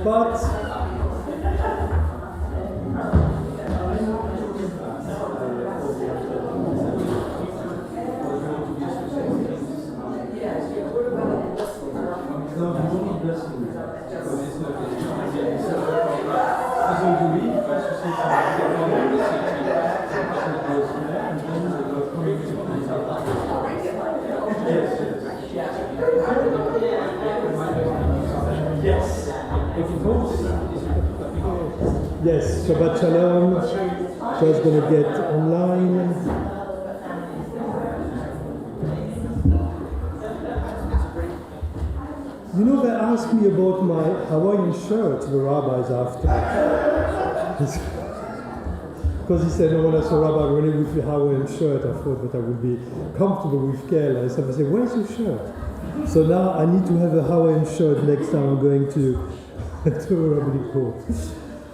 But yes, Shabbat Shalom. Just going to get online. You know, they asked me about my Hawaiian shirt, the rabbis after. Because he said, when I saw Rabbi René with the Hawaiian shirt, I thought that I would be comfortable with Kel. I said, where's your shirt? So now I need to have a Hawaiian shirt next time I'm going to a rabbinic court.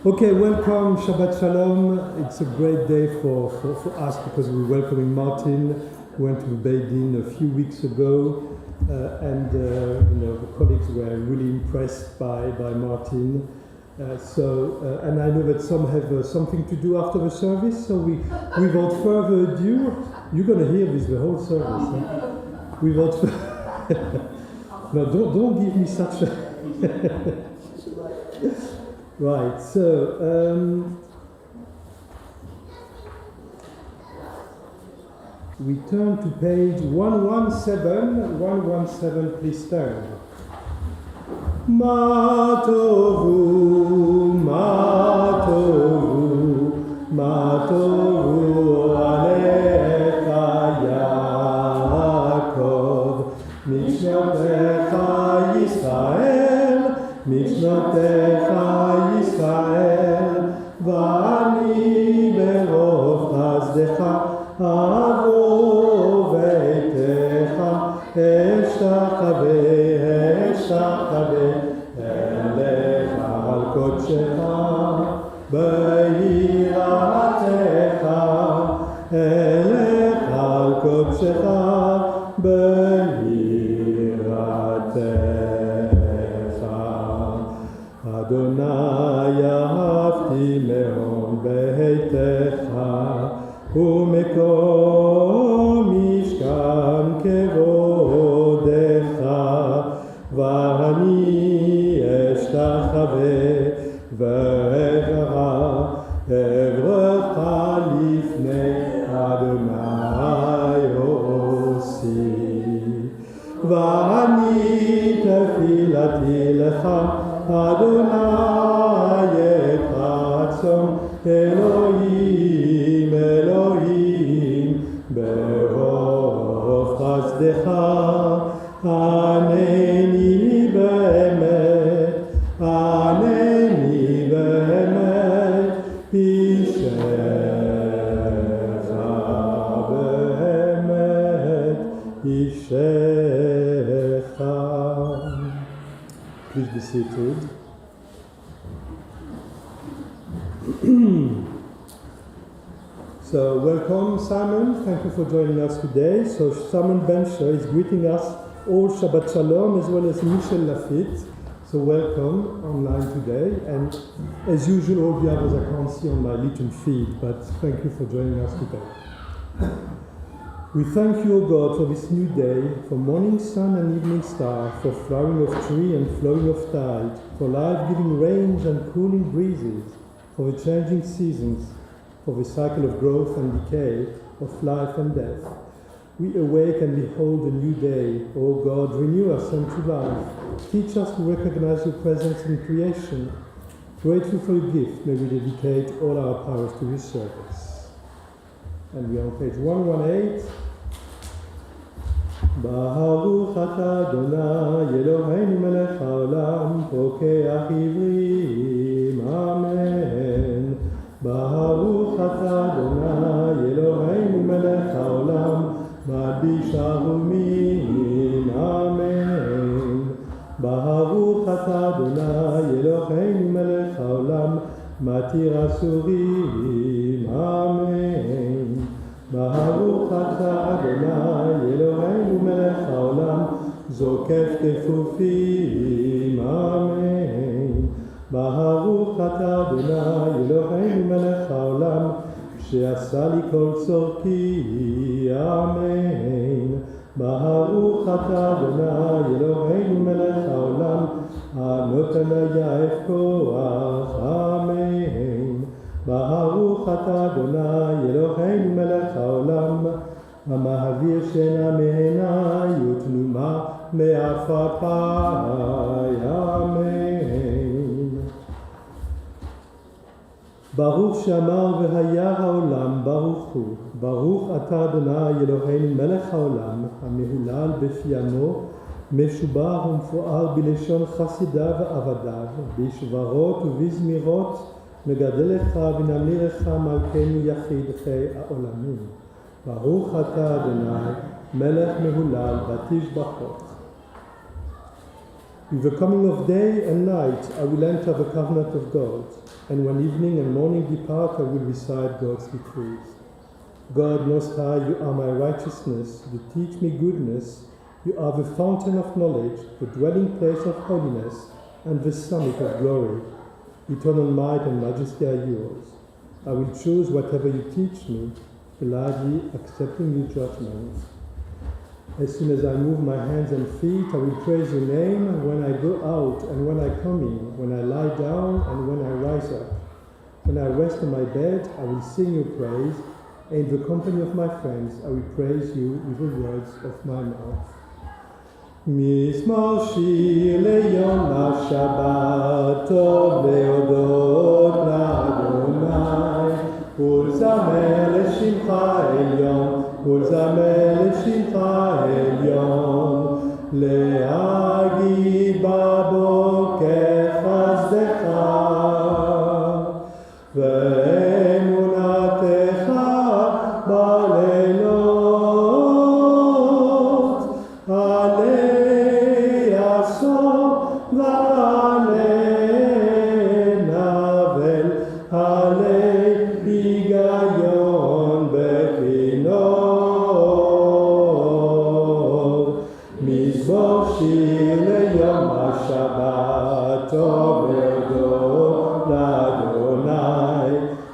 Okay, welcome, Shabbat Shalom. It's a great day for us because we're welcoming Martin, who went to the Beit Din a few weeks ago, and the colleagues were really impressed by Martin. And I know that some have something to do after the service, so without further ado, you're going to hear this the whole service. Huh? No, don't give me such a... Right, so we turn to page 117. 117, please turn. Ma tovu, ma tovu, ma tovu alecha Yaakov, mishnotecha Yisrael, mishnotecha Yisrael, v'ani berov chazdecha avo veitecha, eshtachabe elecha al kodshecha, be'yiratecha, elecha al kodshecha, be'yiratecha. Adonai ahavti me'on beitecha, u'mekom mishkan kevodecha, v'ani eshtachave ve'evra evrecha lifnei Adonai osi, v'ani tefilati lecha Adonai et ratzon Elohim, Elohim, berov chazdecha, aneni be'emet, ishecha be'emet, ishecha. Please be seated. So, welcome Simon, thank you for joining us today. So, Simon Bencher is greeting us all Shabbat Shalom, as well as Michel Lafitte. So, welcome online today. And as usual, all the others I can't see on my Legion feed, but thank you for joining us today. We thank you, O God, for this new day, for morning sun and evening star, for flowering of tree and flowing of tide, for life-giving rains and cooling breezes, for the changing seasons, for the cycle of growth and decay, of life and death. We awake and behold a new day. O God, renew us unto life. Teach us to recognize your presence in creation. Grateful for your gift, may we dedicate all our powers to your service. And we are on page 118. Baruch atah Adonai Eloheinu melech haolam, pokeach ivrim, amen. Baruch atah Adonai Eloheinu melech haolam, malbish arumin, amen. Baruch atah Adonai Eloheinu melech haolam, matir asurim, amen. Baruch atah Adonai Eloheinu melech haolam, zokef kefufim, amen. Baruch atah Adonai Eloheinu melech haolam, she'asa li kol tzorki, amen. Baruch atah Adonai Eloheinu melech haolam, hanoten hayaf koach, amen. Baruch atah Adonai Eloheinu melech haolam, המעביר שינה מעיניי ותנומה מעפעפיי, אמן. ברוך שאמר והיה העולם, ברוך הוא. ברוך אתה אדוני אלוהינו מלך העולם, המהולל בפי עמו, משובח ומפואר בלשון חסידיו ועבדיו, בשברות ובזמירות, מגדלך ונמירך מלכנו יחיד חיי העולמים. ברוך אתה אדוני מלך מהולל ותשבחו. With the coming of day and night, I will enter the covenant of God, and when evening and morning depart, I will recite God's decrees. God Most High, you are my righteousness, you teach me goodness, you are the fountain of knowledge, the dwelling place of holiness, and the summit of glory. Eternal might and majesty are yours. I will choose whatever you teach me, gladly accepting your judgments. As soon as I move my hands and feet, I will praise your name when I go out and when I come in, when I lie down and when I rise up. When I rest on my bed, I will sing your praise, and in the company of my friends, I will praise you with the words of my mouth. מזמור שיר ליום השבת, טוב להודות לאדוני, ולזמר לשמך עליון, ולזמר לשמך עליון, להגיד בבוקר חסדך, ואמונתך בלילות, עלי אסון ועלי נבל, עלי היגיון בכינור. מזמור שיר ליום השבת, טוב להודות לאדוני,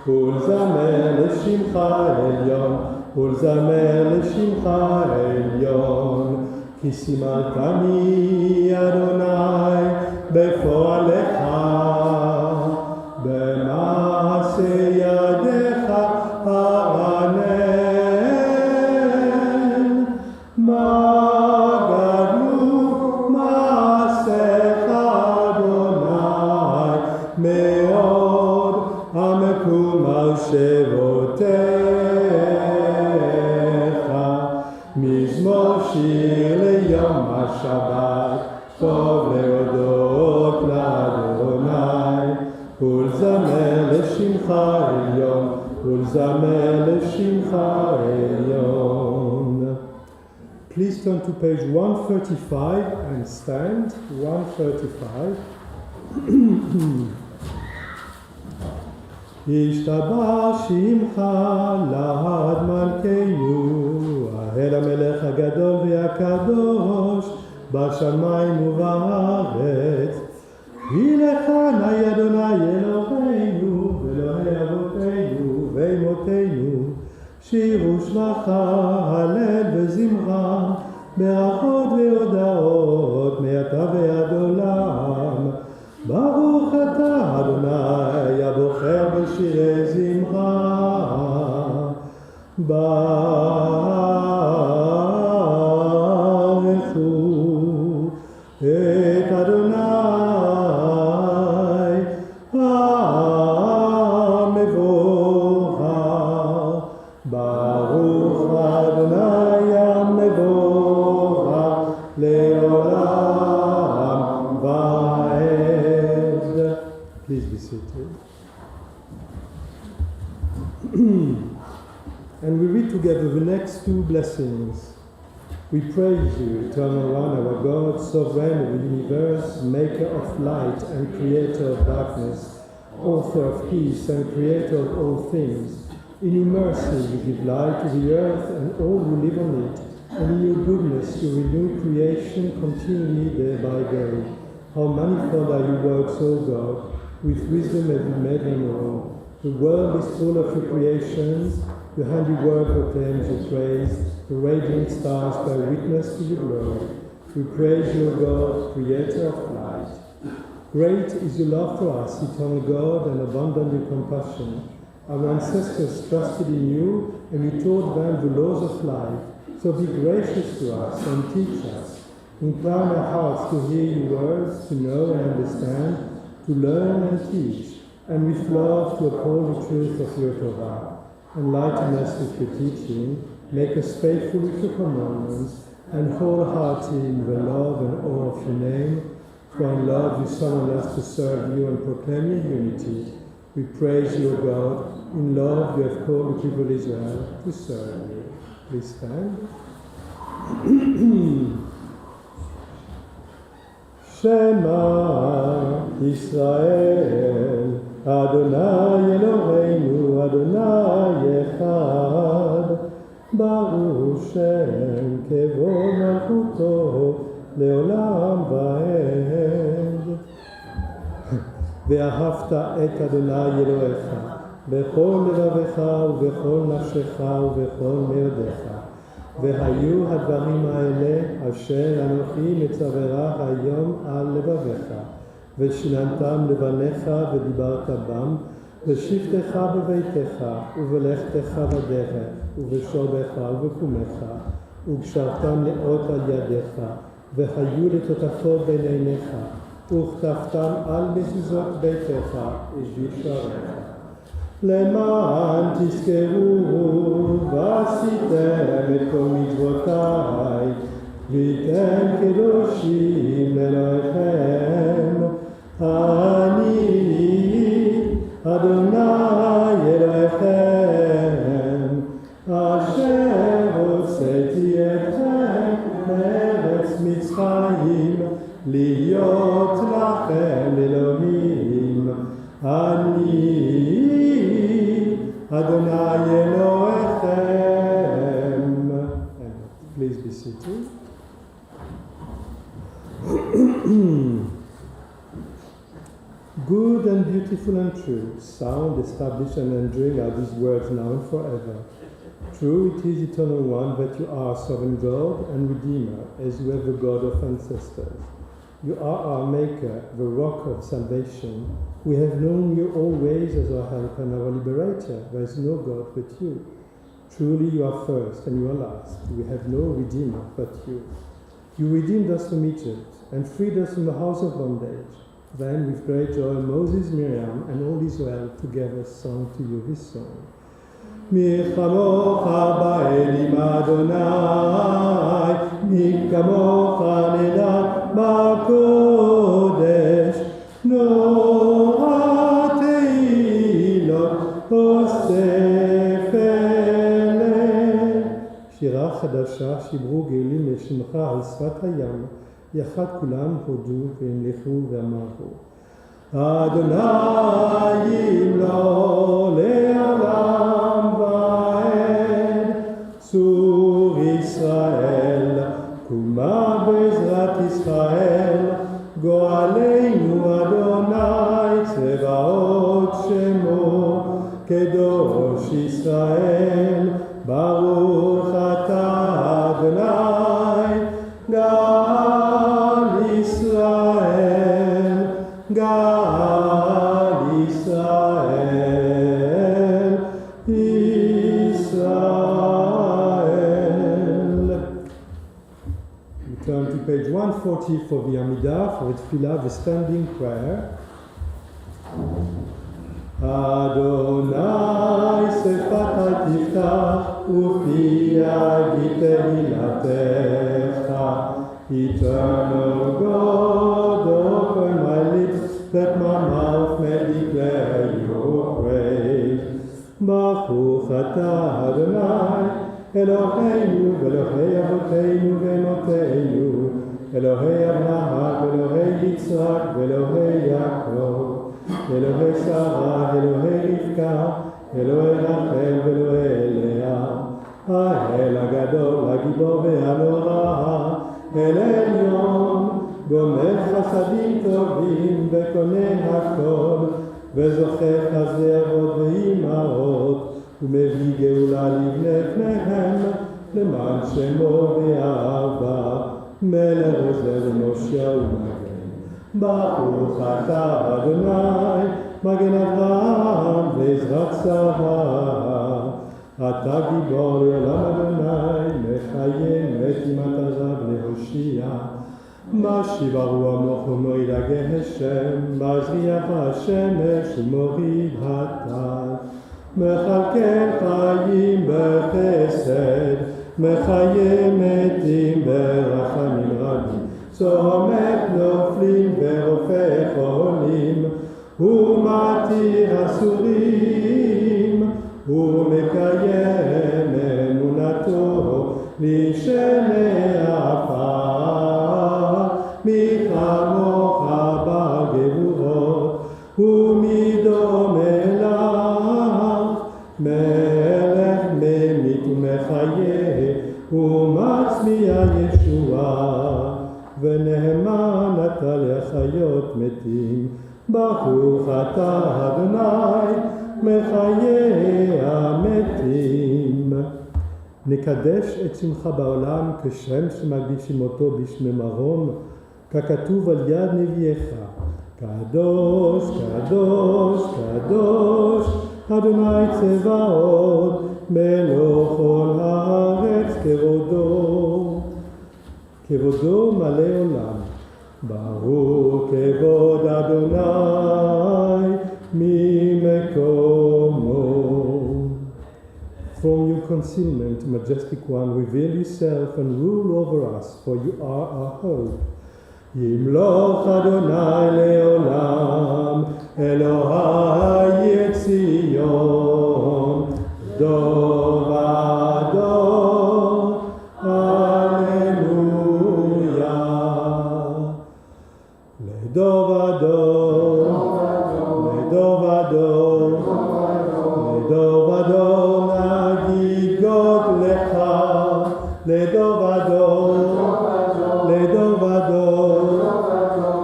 ולזמר לשמך עליון, ולזמר לשמך עליון. כי שימחתני אדוני בפועלך, במעשה ידיך אענן. מה גדלו מעשיך אדוני, מאוד עמקו מחשבותיך. מזמור שיר ליום השבת, טוב להודות לאדוני, ולזמר לשמך עליון, ולזמר לשמך עליון. Please turn to page 135 and stand. 135. ישתבח שמך לעד מלכנו, האל המלך הגדול והקדוש, בשמיים ובארץ. כי לך נא אדוני אלוהינו, ואלוהי אבותינו ואמותינו, שירו שמך, הלל וזמרה, ברכות והודאות, מעתה ועד עולם. ברוך אתה אדוני הבוחר בשירי זמרה, ברכו את אדוני המבורך, ברוך אדוני המבורך לעולם ועד. Please be seated. And we read together the next two blessings. We praise you, Eternal One, our God, Sovereign of the universe, Maker of light and Creator of darkness, Author of peace and Creator of all things. In your mercy you give light to the earth and all who live on it, and in your goodness you renew creation continually day by day. How manifold are your works, O God! With wisdom have you made them all. The world is full of your creations, your handiwork proclaims your praise, the radiant stars bear witness to your glory. We praise you, O God, Creator of light. Great is your love for us, eternal God, and abundant your compassion. Our ancestors trusted in you, and you taught them the laws of life. So be gracious to us and teach us. Incline our hearts to hear your words, to know and understand, to learn and teach, and with love to uphold the truth of your Torah. Enlighten us with your teaching, make us faithful with your commandments, and wholehearted in the love and awe of your name. For in love you summon us to serve you and proclaim your unity. We praise you, O God. In love you have called the people of Israel to serve you. Please stand. Shema Yisrael, Adonai Eloheinu, Adonai Echad, Baruch Shem Kevod Malchuto Leolam Vaed. ואהבת את אדוני אלוהיך בכל לבבך ובכל נפשך ובכל מאודיך. והיו הדברים האלה אשר אנוכי מצווך היום על לבביך, ושיננתם לבניך ודיברת בם, בשבתך בביתך ובלכתך בדרך ובשורבך ובקומך, וקשרתם לאות על ידיך, והיו לטוטפות בין עיניך, וכתבתם על מזוזות ביתך ובשעריך. למען תזכרו ועשיתם את כל מצוותיי, והייתם קדושים לאלוהיכם. אני אדוני אלוהיכם, אשר הוצאתי אתכם מארץ מצרים, להיות לכם אלוהים. אני Adonai Elohechem. Please be seated. Good and beautiful and true, sound, established and enduring are these words now and forever. True it is, eternal one, that you are sovereign God and Redeemer, as you are the God of ancestors. You are our Maker, the rock of salvation. We have known you always as our help and our liberator. There is no God but you. Truly you are first and you are last. We have no Redeemer but you. You redeemed us from Egypt and freed us from the house of bondage. Then with great joy Moses, Miriam and all Israel together sang to you this song. מי כמוך באלים אדוני, מי כמוך נדע בקודש, נורא תהילות אוסף אלה. שירה חדשה שיברו גאלים לשמך על שפת הים, יחד כולם הודו והמליכו ואמרו. אדוני ימלוא לעולם ועד, צור ישראל, קומה בעזרת ישראל, גואלנו אדוני צבאות שמו, קדוש ישראל, ברוך אתה אדוני, גאל ישראל, גאל ישראל, ישראל. We turn to page 140 for the Amidah, for the Tefillah, the standing prayer. אדוני שפתי תפתח ופי יגיד תהילתך. Eternal God, open my lips, that my mouth may declare your praise. Baruch atah Adonai, Eloheinu ואלוהי אבותינו ואמותינו, אלוהי אברהם ואלוהי יצחק ואלוהי יעקב, אלוהי שרה ואלוהי רבקה, אלוהי רחל ואלוהי לאה, האל הגדול, הגיבור והנורא, אל עליון, גומר חסדים טובים וקונה הכל, וזוכר חסדי אבות ואימהות, ומביא גאולה לבני-בניהם, למען שמו ואהבה, מלך עוזר ומושיע ומגן. ברוך אתה אדוני, מגן אברהם ועזרת שרה. אתה גיבור לעולם אדוני, מחיה מתים אתה רב להושיע. משיב הרוח מוח ומוריד הגשם, מזריח השמש ומוריד הטל. מחלקל חיים בחסד, מחיה מתים ברחמים רבים. צומק נופלים ורופא חולים, ומתיר אסורים, ומקיים אמונתו לשני עפר, מחמו ישועה, ונאמן אתה להחיות מתים. ברוך אתה אדוני מחיי המתים. נקדש את שמך בעולם כשם שמקדישים אותו בשמי מרום, ככתוב על יד נביאך. קדוש, קדוש, קדוש, אדוני צבאות, מלוא כל הארץ כבודו. כבודו מלא עולם. ברוך כבוד אדוני ממקומו. From your concealment, majestic one, reveal yourself and rule over us, for you are our hope. ימלוך אדוני לעולם, אלוהי ציון, דור ודור, הללויה. לדור ודור, לדור ודור, לדור ודור נגיד גוד לך, לדור ודור, לדור ודור,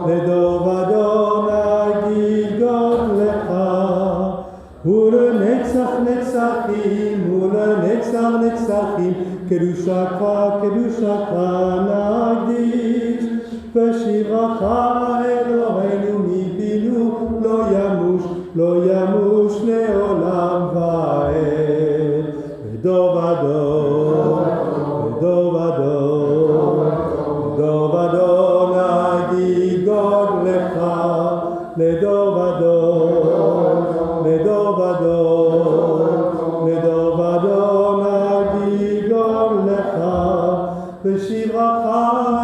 לדור ודור נגיד גוד לך, ולנצח נצחים, ולנצח נצחים, קדושך, קדושך נקדיש, ושירך אלוהינו מפינו לא ימוש, לא ימוש לעולם ועד. לדור ודור, לדור ודור, לדור ודור נגיד גוד לך, לדור ודור, לדור ודור, לדור ודור נגיד גוד לך, ושירך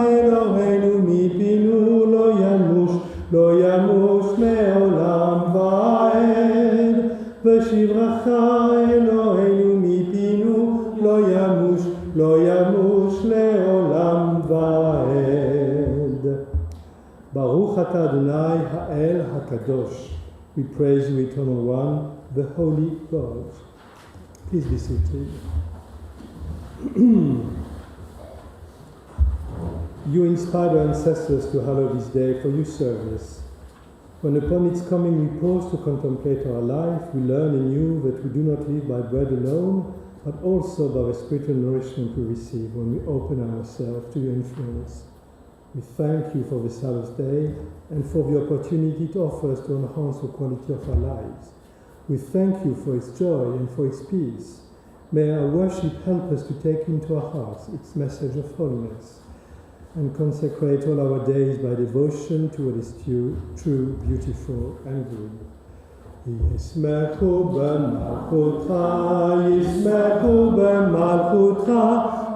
אלוהינו מפינו לא ימוש, לא ימוש לעולם ועד. ושירך אלוהינו מפינו לא ימוש, לא ימוש לעולם ועד. ברוך אתה אדוני האל הקדוש. We praise you, eternal one, the holy God. Please be seated. You inspired our ancestors to hallow this day for your service. When upon its coming we pause to contemplate our life, we learn anew that we do not live by bread alone, but also by the spiritual nourishment we receive when we open ourselves to your influence. We thank you for the Sabbath day and for the opportunity it offers to enhance the quality of our lives. We thank you for its joy and for its peace. May our worship help us to take into our hearts its message of holiness, and consecrate all our days by devotion to what is true, beautiful, and good. ישמחו במלכותך, ישמחו במלכותך,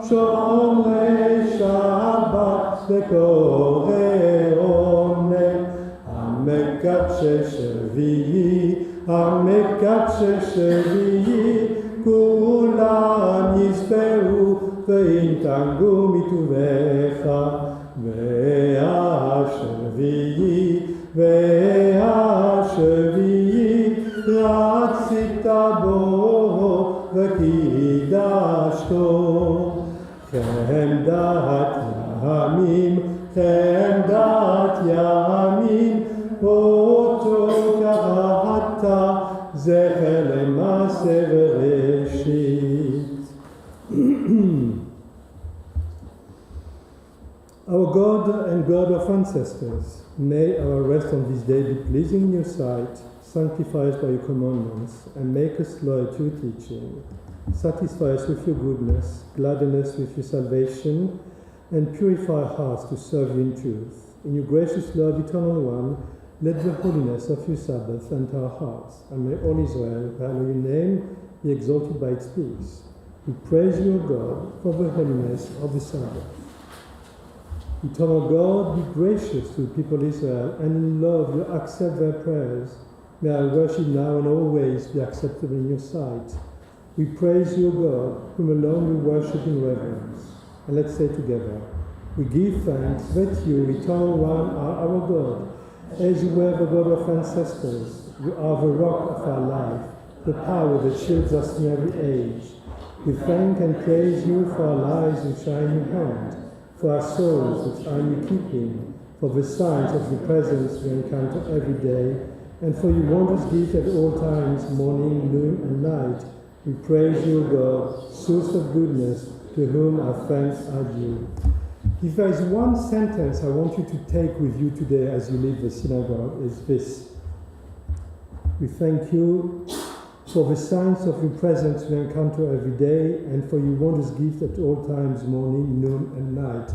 שומרי שבת וקוראי עונה. המקדשי שביעי, המקדשי שביעי, כולם יספרו וינתגו מטובך. והשביעי, והשביעי, רצית בו וקידשתו. חמדת ימים, חמדת ימים, אותו קראת, זכר למעשה וראשית. Our God and God of ancestors, may our rest on this day be pleasing in your sight, sanctify us by your commandments, and make us loyal to your teaching. Satisfy us with your goodness, gladden us with your salvation, and purify our hearts to serve you in truth. In your gracious love, eternal one, let the holiness of your Sabbath enter our hearts, and may all Israel, hallow your name, be exalted by its peace. We praise you, O God, for the holiness of the Sabbath. Eternal God, be gracious to the people of Israel, and in love you accept their prayers. May our worship now and always be acceptable in your sight. We praise you, God, whom alone we worship in reverence. And let's say together, we give thanks that you, eternal one, are our God. As you were the God of ancestors, you are the rock of our life, the power that shields us in every age. We thank and praise you for our lives which are in your hand. for our souls which are in your keeping, for the signs of your presence we encounter every day, and for your wondrous gift at all times, morning, noon, and night. We praise you, God, source of goodness, to whom our thanks are due. If there is one sentence I want you to take with you today as you leave the synagogue, is this. We thank you for the signs of your presence we encounter every day, and for your wondrous gift at all times, morning, noon, and night.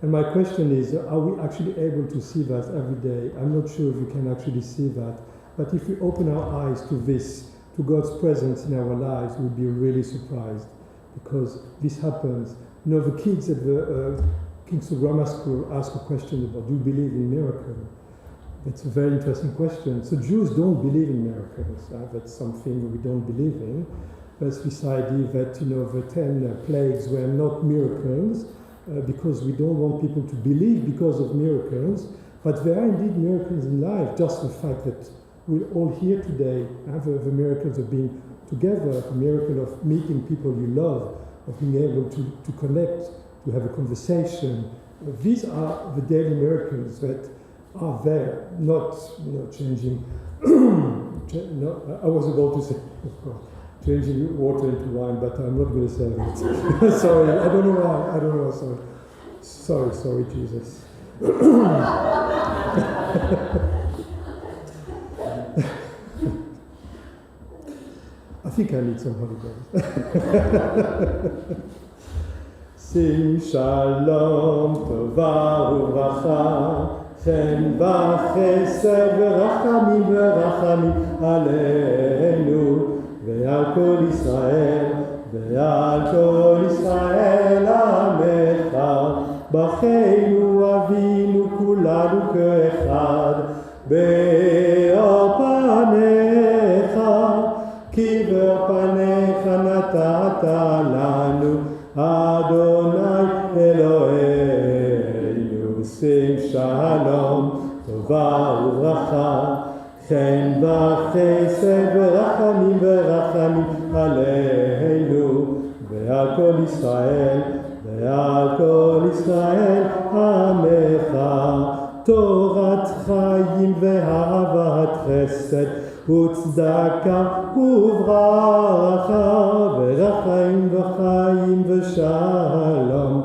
And my question is, are we actually able to see that every day? I'm not sure if we can actually see that. But if we open our eyes to this, to God's presence in our lives, we'll be really surprised, because this happens. You know, the kids at the Kingston Grammar School ask a question about, do you believe in miracles? That's a very interesting question. So Jews don't believe in miracles. That's something we don't believe in. There's this idea that, you know, the 10 plagues were not miracles, because we don't want people to believe because of miracles. But there are indeed miracles in life. Just the fact that we're all here today, the miracles of being together, the miracle of meeting people you love, of being able to connect, to have a conversation. These are the daily miracles that are there, not, you know, changing. No, I was about to say, of course, changing water into wine, but I'm not going to say that. Sorry, I don't know why. Sorry, Jesus. I think I need some holidays. Sing shalom, tova ubracha, chen v'chesed v'rachamim v'rachamim aleinu, ve'al kol Yisrael amecha, b'cheinu avinu kulanu ke'echad, be'or panecha, כי בפניך נתת לנו, אדוני אלוהינו. שים שלום, טובה וברכה, חן וחסד ורחמים ורחמים עלינו, ועל כל ישראל עמך, תורת חיים ואהבת חסד, וצדקה וברכה, ורחמים וחיים ושלום,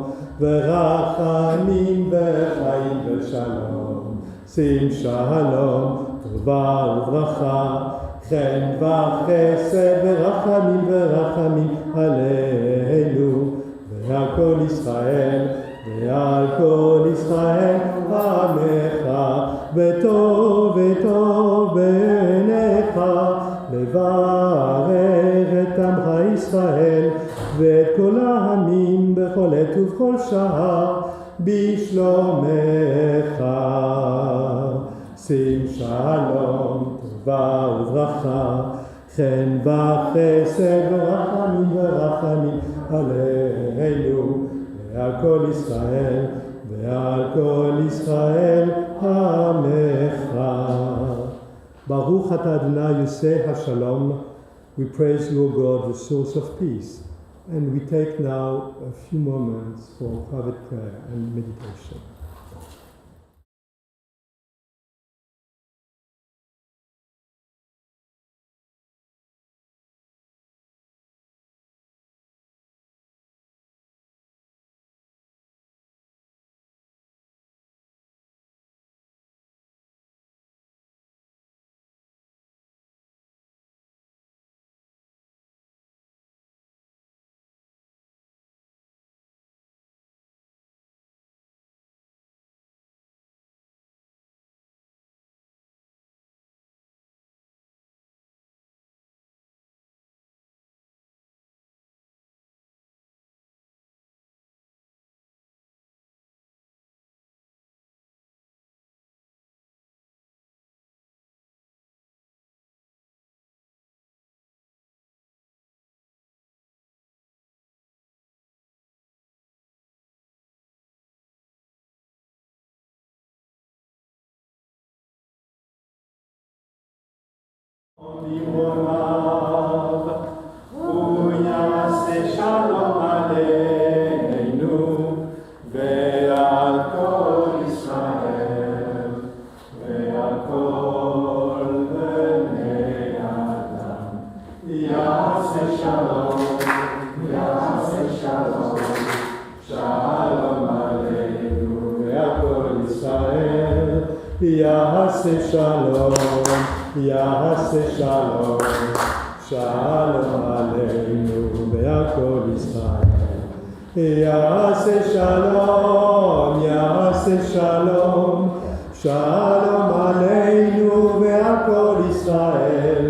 ורחמים וחיים ושלום. שים שלום, טובה וברכה, חן וחסד ורחמים ורחמים עלינו, ועל כל ישראל עמך, וטוב בעיניך לברך את עמך ישראל ואת כל העמים בכל עת ובכל שעה בשלומך. שים שלום, טובה וברכה, חן וחסד ורחמים עלינו, ועל כל ישראל עמך. Baruch atah Adonai Yoseh HaShalom. We praise you, O God, the source of peace. And we take now a few moments for private prayer and meditation. Shalom aleinu, shalom, ya'aseh shalom, shalom aleinu ve'al kol Yisrael, ya'aseh shalom, ya'aseh shalom, shalom aleinu ve'al kol Yisrael. Ya'aseh shalom, ya'aseh shalom, shalom aleinu ve'al kol Yisrael.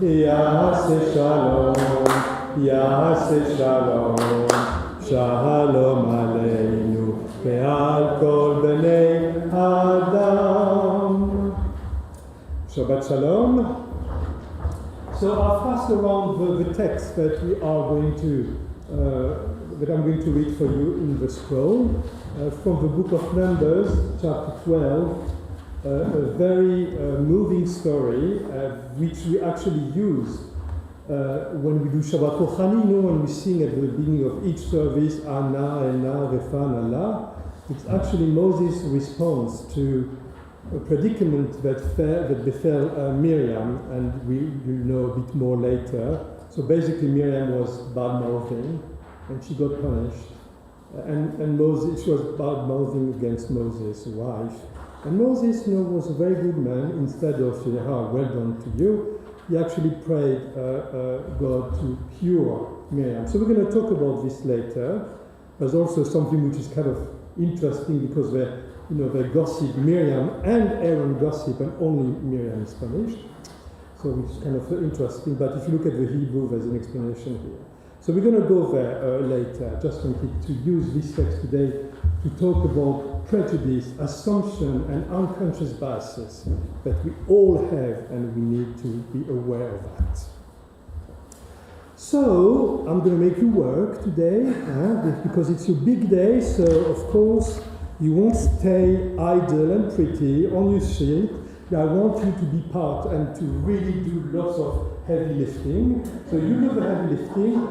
Ya'aseh shalom, ya'aseh shalom, shalom aleinu ve'al kol bnei Adam. Shabbat shalom. So I've passed around the text that we are going to that I'm going to read for you in the scroll from the book of Numbers, chapter 12, a very moving story which we actually use when we do Shabbat Kochani, when we sing at the beginning of each service, Ana, Ena, Refan, Allah. It's actually Moses' response to a predicament that befell Miriam, and you'll know a bit more later. So basically Miriam was bad-mouthing, and she got punished. And Moses, she was bad-mouthing against Moses' wife. And Moses, was a very good man. Instead of, well done to you, he actually prayed God to cure Miriam. So we're going to talk about this later. There's also something which is kind of interesting because they gossip, Miriam and Aaron gossip, and only Miriam is punished. So it's kind of interesting. But if you look at the Hebrew, there's an explanation here. So we're going to go there later. I just wanted to use this text today to talk about prejudice, assumption, and unconscious biases that we all have, and we need to be aware of that. So I'm going to make you work today because it's your big day. So of course you won't stay idle and pretty on your seat. I want you to be part and to really do lots of heavy lifting. So you do the heavy lifting.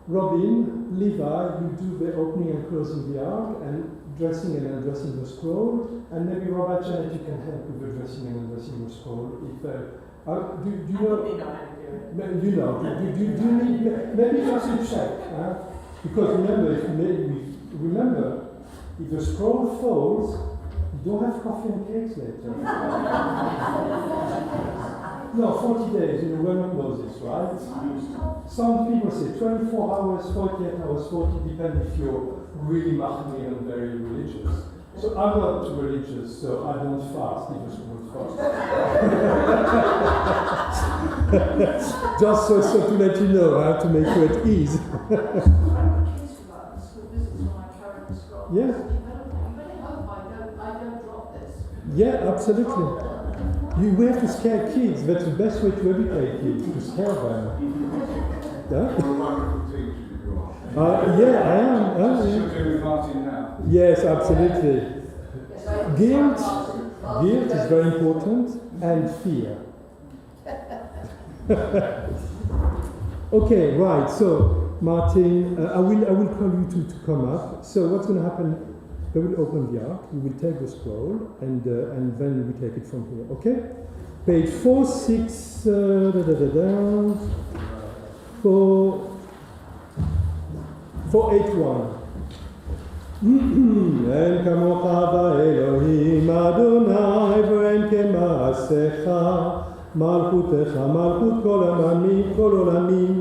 Robin, Levi, you do the opening and closing the ark and dressing and undressing the scroll. And maybe Rabbi Janet, you can help with the dressing and undressing the scroll. Do you know? Do you need? Maybe just to check, because remember, if the scroll falls, you don't have coffee and cakes later. No, 40 days, women Moses, right? Some people say 24 hours, 48 hours, 40, depend if you're really mahmir and very religious. So I'm not religious, so I don't fast, if the scroll fast. Just so to let you know, I have to make you at ease. Yeah. Yeah, absolutely. We have to scare kids. That's the best way to educate kids, to scare them. Yeah? Yeah, I am. Yes, absolutely. Guilt is very important, and fear. Okay, right. So, Martin, I will call you to come up. So, what's going to happen? They will open the ark, you will take the scroll, and then we take it from here, okay? Page 481. אין כמוך באלוהים אדוני ואין כמעשיך מלכותך מלכות כל עולמים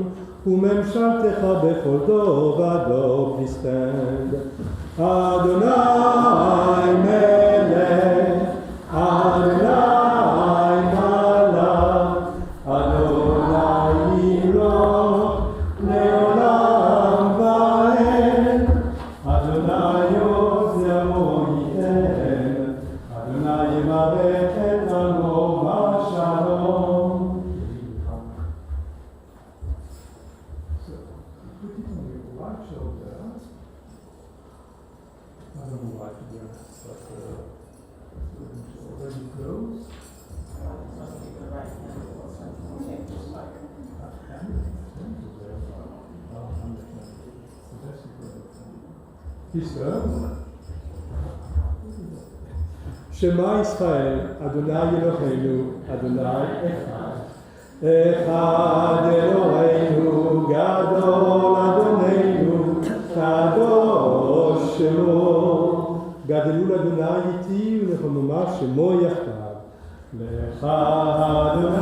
וממשלתך בכל דור ודור. Please stand. Adonai melech, Adonai malach, Adonai yimloch, leolam va'ed, Adonai yozer mo'iten, Adonai yimarech et amo v'shalom. So, put it on your right shoulder. I don't know why, to be honest, but it's already closed. Shema Israel, Adonai Eloheinu, Adonai Echad. Echad Eloheinu Gadol Adonenu Kadosh Shemo Gadelu l'Adonai iti ולחמומה שמו יחדיו לך אדוני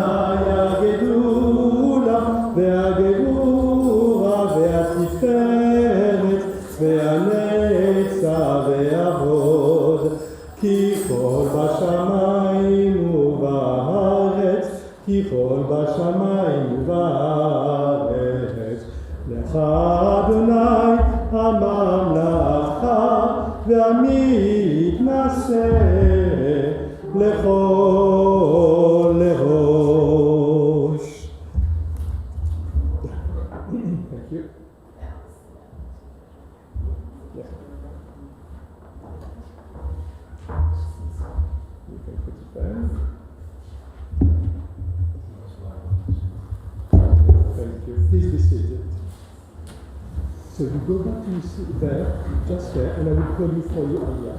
הגדולה והגבורה והתפארת והנצח וההוד כי כל בשמיים ובארץ כי כל בשמיים ובארץ לך אדוני הממלכה והמתנשא לכל לראש. Thank you. Yeah. You can put it there. Thank you. Please be seated. So you go back to sit there, just there, and I will call you for your idea.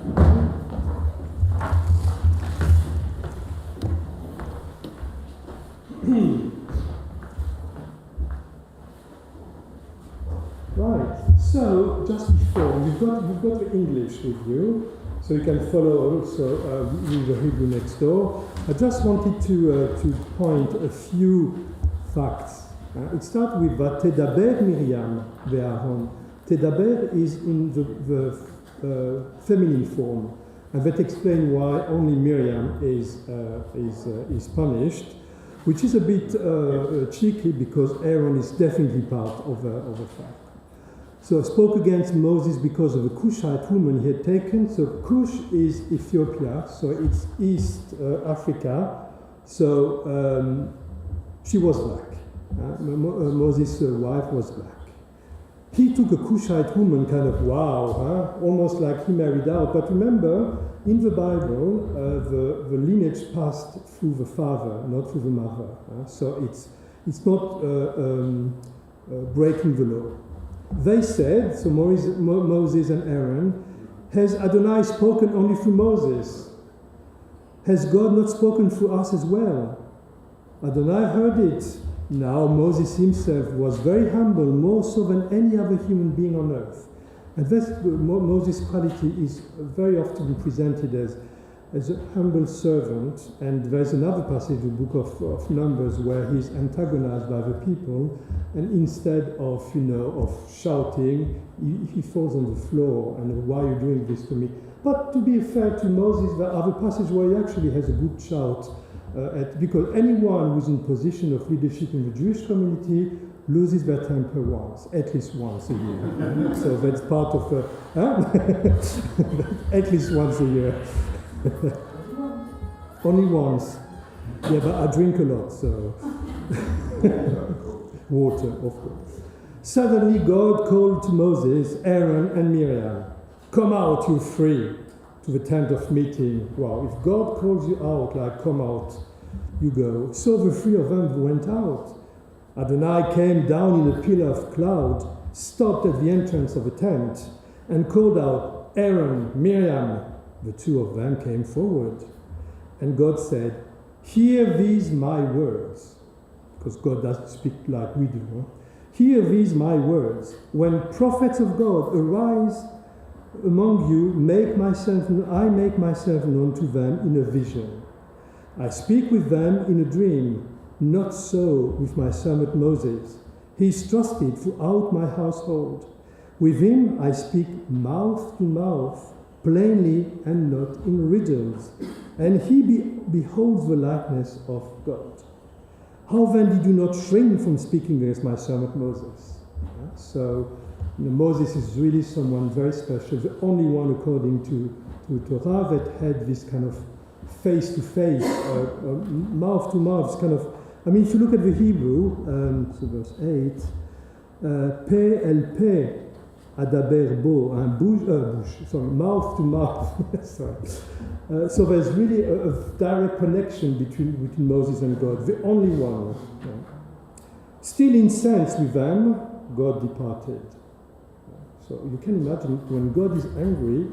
Right. So just before you've got the English with you, so you can follow also with the Hebrew next door. I just wanted to point a few facts. It starts with Tedaber Miriam ve'Aaron. Tedaber is in the feminine form, and that explains why only Miriam is punished, which is a bit cheeky because Aaron is definitely part of the fact. So I spoke against Moses because of a Cushite woman he had taken. So Cush is Ethiopia, so it's East Africa. So she was black. Moses' wife was black. He took a Cushite woman, kind of almost like he married out. But remember, in the Bible, the lineage passed through the father, not through the mother. So it's not breaking the law. They said, so Moses and Aaron, has Adonai spoken only through Moses? Has God not spoken through us as well? Adonai heard it. Now Moses himself was very humble, more so than any other human being on earth. And that's Moses' quality is very often presented as a humble servant. And there's another passage in the book of Numbers where he's antagonized by the people, and instead of shouting, he falls on the floor and why are you doing this to me? But to be fair to Moses, there are other passages where he actually has a good shout. Because anyone who's in position of leadership in the Jewish community loses their temper at least once a year. So that's part of at least once a year. Only once. Yeah, but I drink a lot, so water, of course. Suddenly God called to Moses, Aaron, and Miriam, "Come out, you three, to the tent of meeting." Wow, if God calls you out, like come out, you go. So the three of them went out. Adonai came down in a pillar of cloud, stopped at the entrance of the tent, and called out, "Aaron, Miriam." The two of them came forward. And God said, "Hear these my words." Because God doesn't speak like we do. Huh? "Hear these my words. When prophets of God arise among you, I make myself known to them in a vision. I speak with them in a dream. Not so with my servant Moses. He is trusted throughout my household. With him I speak mouth to mouth, plainly and not in riddles. And he beholds the likeness of God. How then did you not shrink from speaking against my servant Moses?" So Moses is really someone very special, the only one according to Torah that had this kind of face-to-face, mouth-to-mouth kind of. I mean, if you look at the Hebrew, so verse 8, pe el pe adaber bo, mouth to mouth. Sorry. So there's really a direct connection between Moses and God, the only one. Still incensed with them, God departed. So you can imagine when God is angry,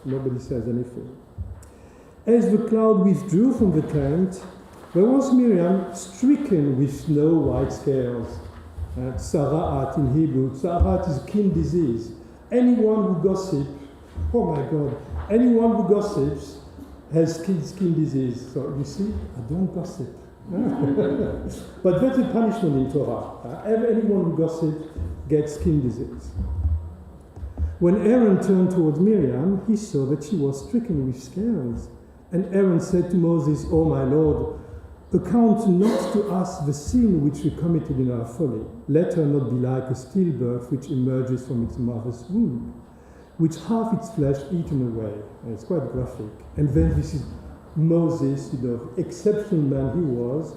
nobody says anything. As the cloud withdrew from the tent, There was Miriam stricken with snow white scales. Tzara'at in Hebrew. Tzara'at is skin disease. Anyone who gossips, oh my God, anyone who gossips has skin disease. So you see, I don't gossip. But that's a punishment in Torah. Anyone who gossips gets skin disease. When Aaron turned towards Miriam, he saw that she was stricken with scales. And Aaron said to Moses, "O my Lord, account not to us the sin which we committed in our folly. Let her not be like a stillbirth which emerges from its mother's womb, which half its flesh eaten away." And it's quite graphic. And then this is Moses, exceptional man he was.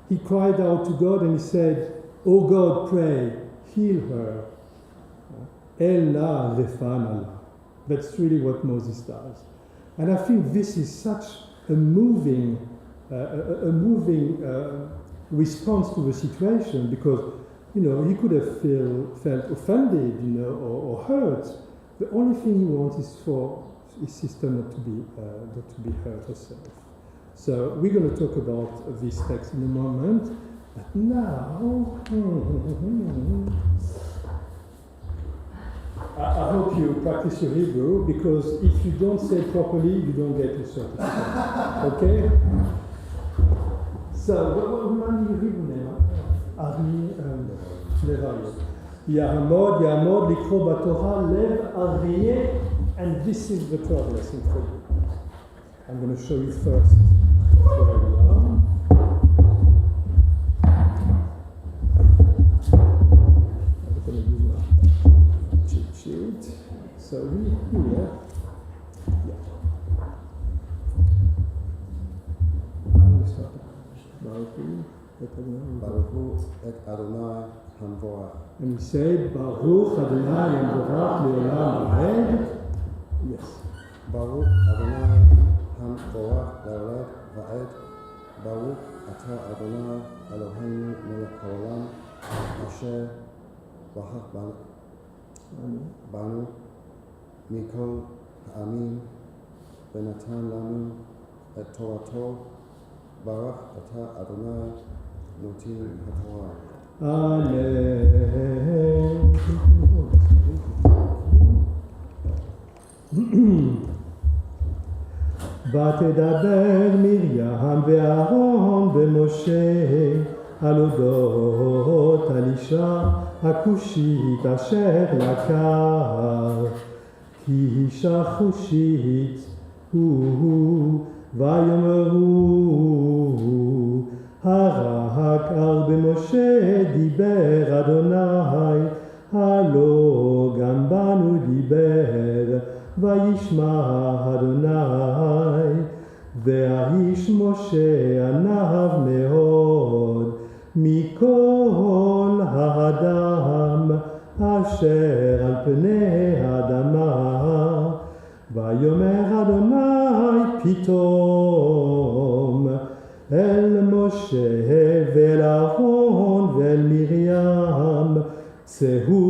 He cried out to God and he said, "O God, pray, heal her. Ella refanala." That's really what Moses does. And I think this is such a moving response to the situation, because he could have felt offended, or hurt. The only thing he wants is for his sister not to be hurt herself. So we're going to talk about this text in a moment. But now, I hope you practice your Hebrew, because if you don't say it properly, you don't get your certificate. Okay? So, what do you read? Ya'amod likro b'Torah lev aryeh, and this is the Torah lesson for you. I'm going to show you first where we are. I'm going to use my cheat sheet. So here, Baruch et Adonai Hamvorach. And we say, Baruch Adonai Hamvorach Le'olam Va'ed. Yes. Baruch Adonai Hamvorach Le'olam Va'ed. Baruch Ata Adonai Eloheinu Melech Haolam Asher Bachach Banu Mikol Ha'amim Benatan Lanu Et Torato Baruch Ata Adonai Noti HaTorah. Amen. ותדבר מרים ואהרון ומשה על אודות האישה הכושית אשר לקח, כי אישה כושית הוא, ויאמרו הרק במשה דיבר אדוני, הלא גם בנו דיבר, וישמע אדוני. והאיש משה עניו מאוד מכל האדם אשר על פני האדמה. ויאמר אדוני פתאום אל משה ואל אהרון ואל מרים, צאו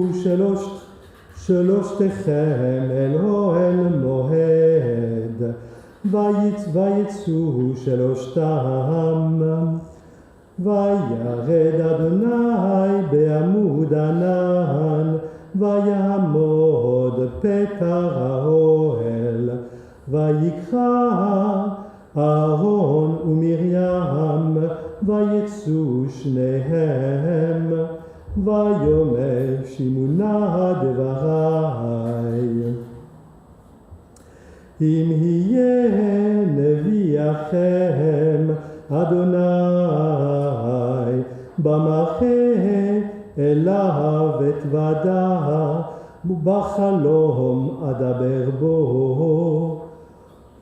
שלושתכם אל אוהל מועד. ויצאו שלושתם, וירד אדוני בעמוד ענן, ויעמוד פתח האוהל, ויקרא אהרון ומרים, ויצאו שניהם, ויאמר שמעו דברי. אם יהיה נביאכם אדוני במחנה אליו אתוודע, ובחלום אדבר בו.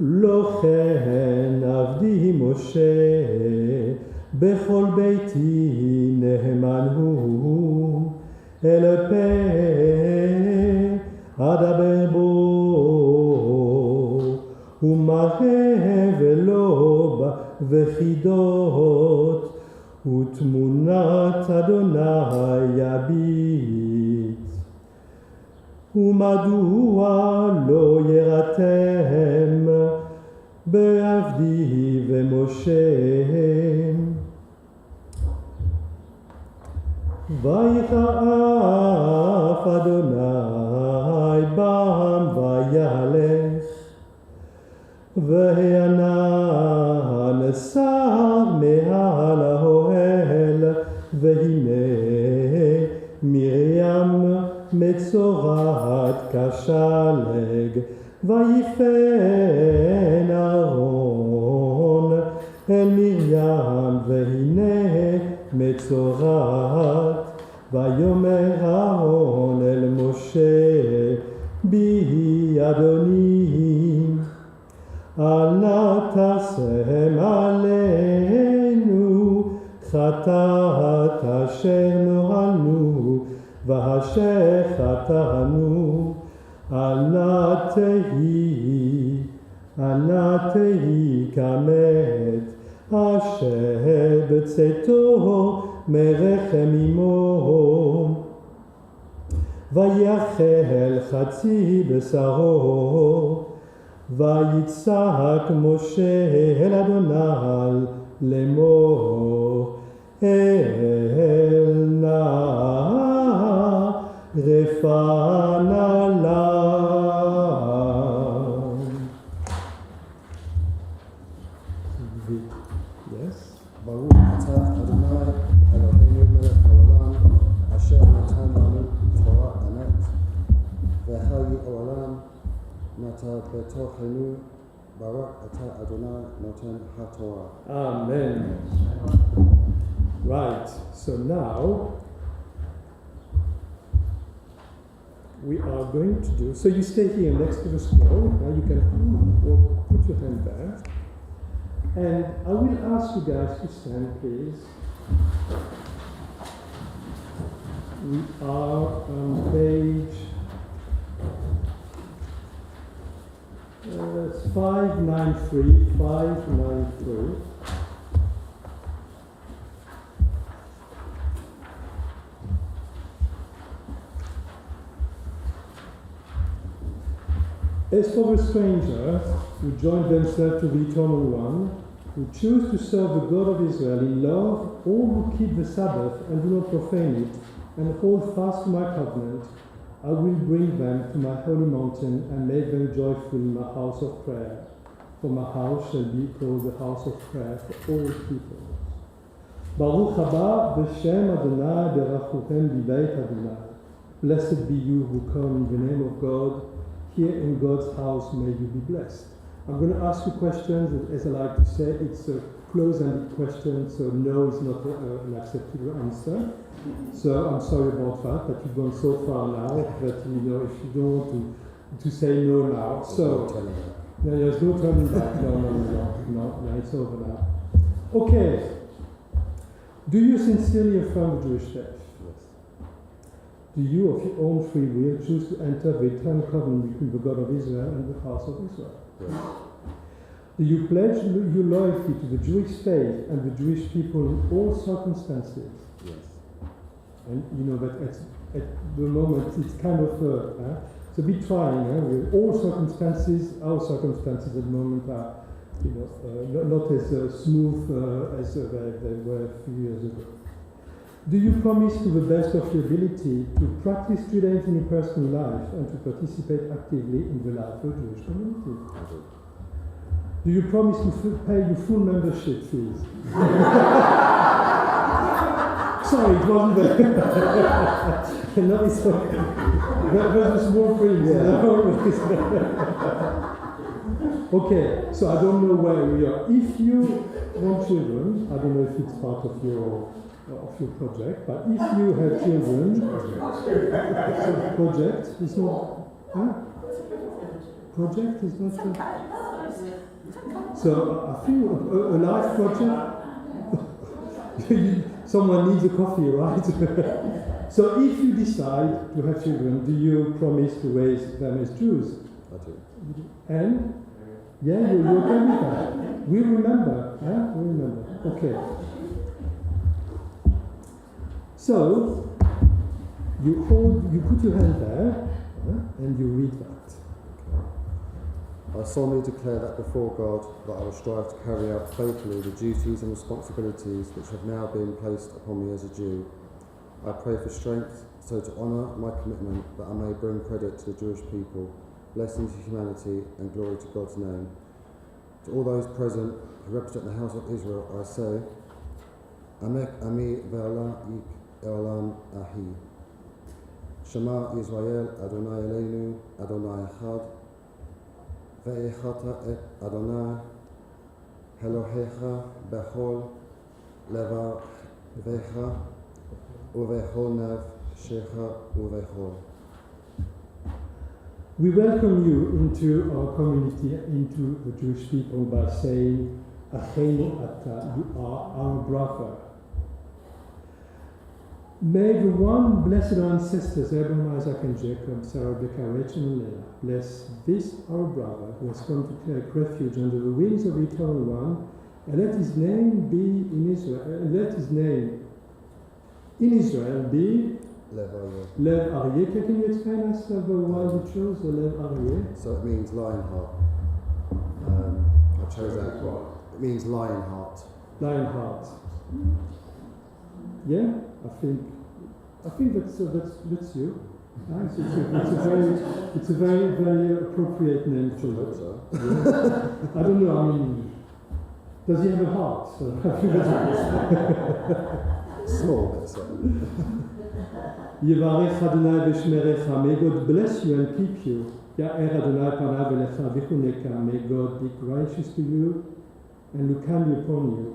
לא כן עבדי משה בכל ביתי נאמן הוא, אל פה אדבר בו. ומראה ולא וחידות, ותמונת אדוני יביט. ומדוע לא יראתם בעבדי ומשה. ויכעף אדוני בם וילך, והענן נסר מעל האוהל, והנה מרים מצורעת כשלג, ויפן אהרון אל מרים, והנה מצורעת, ויאמר אהרון אל משה, בי אדוני, אל נא תשם עלינו חטאת אשר נוהלנו ואשר חטאנו, אל נא תהי כמת אשר בצאתו מרחם אמו, ויאכל חצי בשרו, ויצעק משה אל אדוני לאמור, אל נא רפא נא. Yes. ברוך אתה אדוני אלוהינו מלך העולם, אשר נתן לנו תורה אמת, וחיי עולם נטע בתוכנו. ברוך אתה אדוני נותן התורה. Amen. Right, so now we are going to do, so you stay here next to the scroll, now you can put your hand there, and I will ask you guys to stand, please. We are on page 593. As for the stranger who joined themselves to the Eternal One, who choose to serve the God of Israel in love, all who keep the Sabbath and do not profane it, and hold fast to my covenant, I will bring them to my holy mountain and make them joyful in my house of prayer. For my house shall be called the house of prayer for all people. Baruch haba b'shem Adonai berachuchem b'beit Adonai. Blessed be you who come in the name of God. Here in God's house may you be blessed. I'm going to ask you questions. As I like to say, it's a close-ended question, so no is not an acceptable answer. So I'm sorry about that, but you've gone so far now that if you don't want to say no now. So there's no turning back. No, it's over now. Okay. Do you sincerely affirm the Jewish faith? Yes. Do you, of your own free will, choose to enter the eternal covenant between the God of Israel and the house of Israel? Yes. Do you pledge your loyalty to the Jewish faith and the Jewish people in all circumstances? Yes. And you know that at the moment it's kind of it's a bit trying. With all circumstances, our circumstances at the moment are, not as smooth as they were a few years ago. Do you promise to the best of your ability to practice Judaism in your personal life and to participate actively in the life of the Jewish community? I do. Do you promise to pay your full membership fees? Sorry, it wasn't there. No, it's okay. There's a small print. Okay, so I don't know where we are. If you want children, I don't know if it's part of your project, but if you have children, project is not. Project is not. So I think a life project. Someone needs a coffee, right? So if you decide to have children, do you promise to raise them as Jews? I do. And? Yeah, you're okay with that? We remember, We remember. Okay. So, you put your hand there, and you read that. I solemnly declare that before God that I will strive to carry out faithfully the duties and responsibilities which have now been placed upon me as a Jew. I pray for strength so to honour my commitment that I may bring credit to the Jewish people, blessing to humanity and glory to God's name. To all those present who represent the house of Israel, I say, Amek Ami Ve'ala Ik Eolam Ahi. Shema Yisrael Adonai Eloheinu Adonai Echad. Ve'echata et Adonai Elohecha bechol levavecha uvechol nafshecha uvechol. We welcome you into our community, into the Jewish people, by saying, Acheinu ata, you are our brother. May the one blessed ancestors, Abraham, Isaac, and Jacob, Sarah, Rebecca, Rachel, and Leah, bless this our brother who has come to take refuge under the wings of the Eternal One, and let his name be in Israel. Let his name in Israel be Lev Aryeh. Lev Aryeh. Can you explain us why you chose the Lev Aryeh? So it means lion heart. I chose that. It means lion heart. Lion heart. Yeah, I think that's you. It's a very appropriate name for you. So. I don't know. I mean, does he have a heart? So I think that's Small bit, so. Yivarech Adonai v'shmerecha. May God bless you and keep you. Ya'er Adonai panav elecha v'chuneka. May God be gracious to you and look kindly upon you.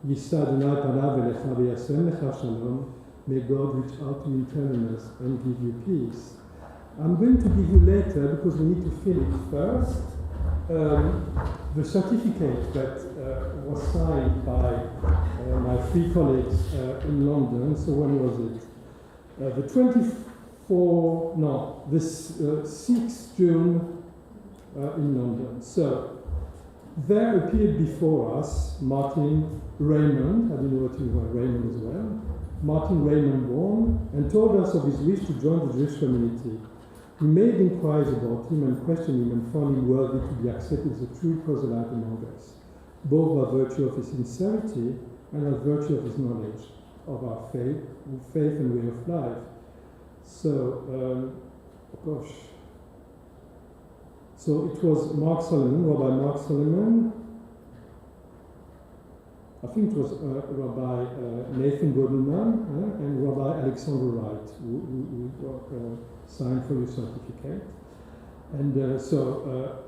Yisa Adonai panav elecha v'yasem lecha shalom. May God reach out to you in tenderness and give you peace. I'm going to give you later, because we need to fill it first, the certificate that was signed by my three colleagues in London. So when was it? The 6th June in London. So there appeared before us Martin Raymond. I didn't know what you were, Raymond as well. Martin Raymond born, and told us of his wish to join the Jewish community. We made inquiries about him and questioned him and found him worthy to be accepted as a true proselyte among us, both by virtue of his sincerity and by virtue of his knowledge of our faith and way of life. So, So it was Mark Solomon, Rabbi Mark Solomon. I think it was Rabbi Nathan Godelman and Rabbi Alexander Wright who signed for your certificate. And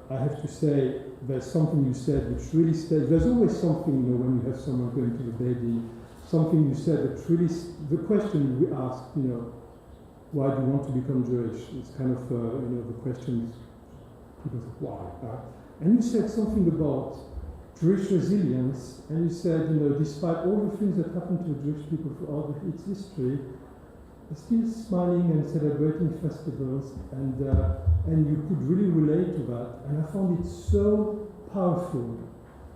I have to say, there's something you said which really stayed. There's always something, when you have someone going to the baby, something you said that really, the question we asked, why do you want to become Jewish? It's kind of, the question people say, why? And you said something about Jewish resilience, and you said, despite all the things that happened to the Jewish people throughout its history, they're still smiling and celebrating festivals, and you could really relate to that. And I found it so powerful,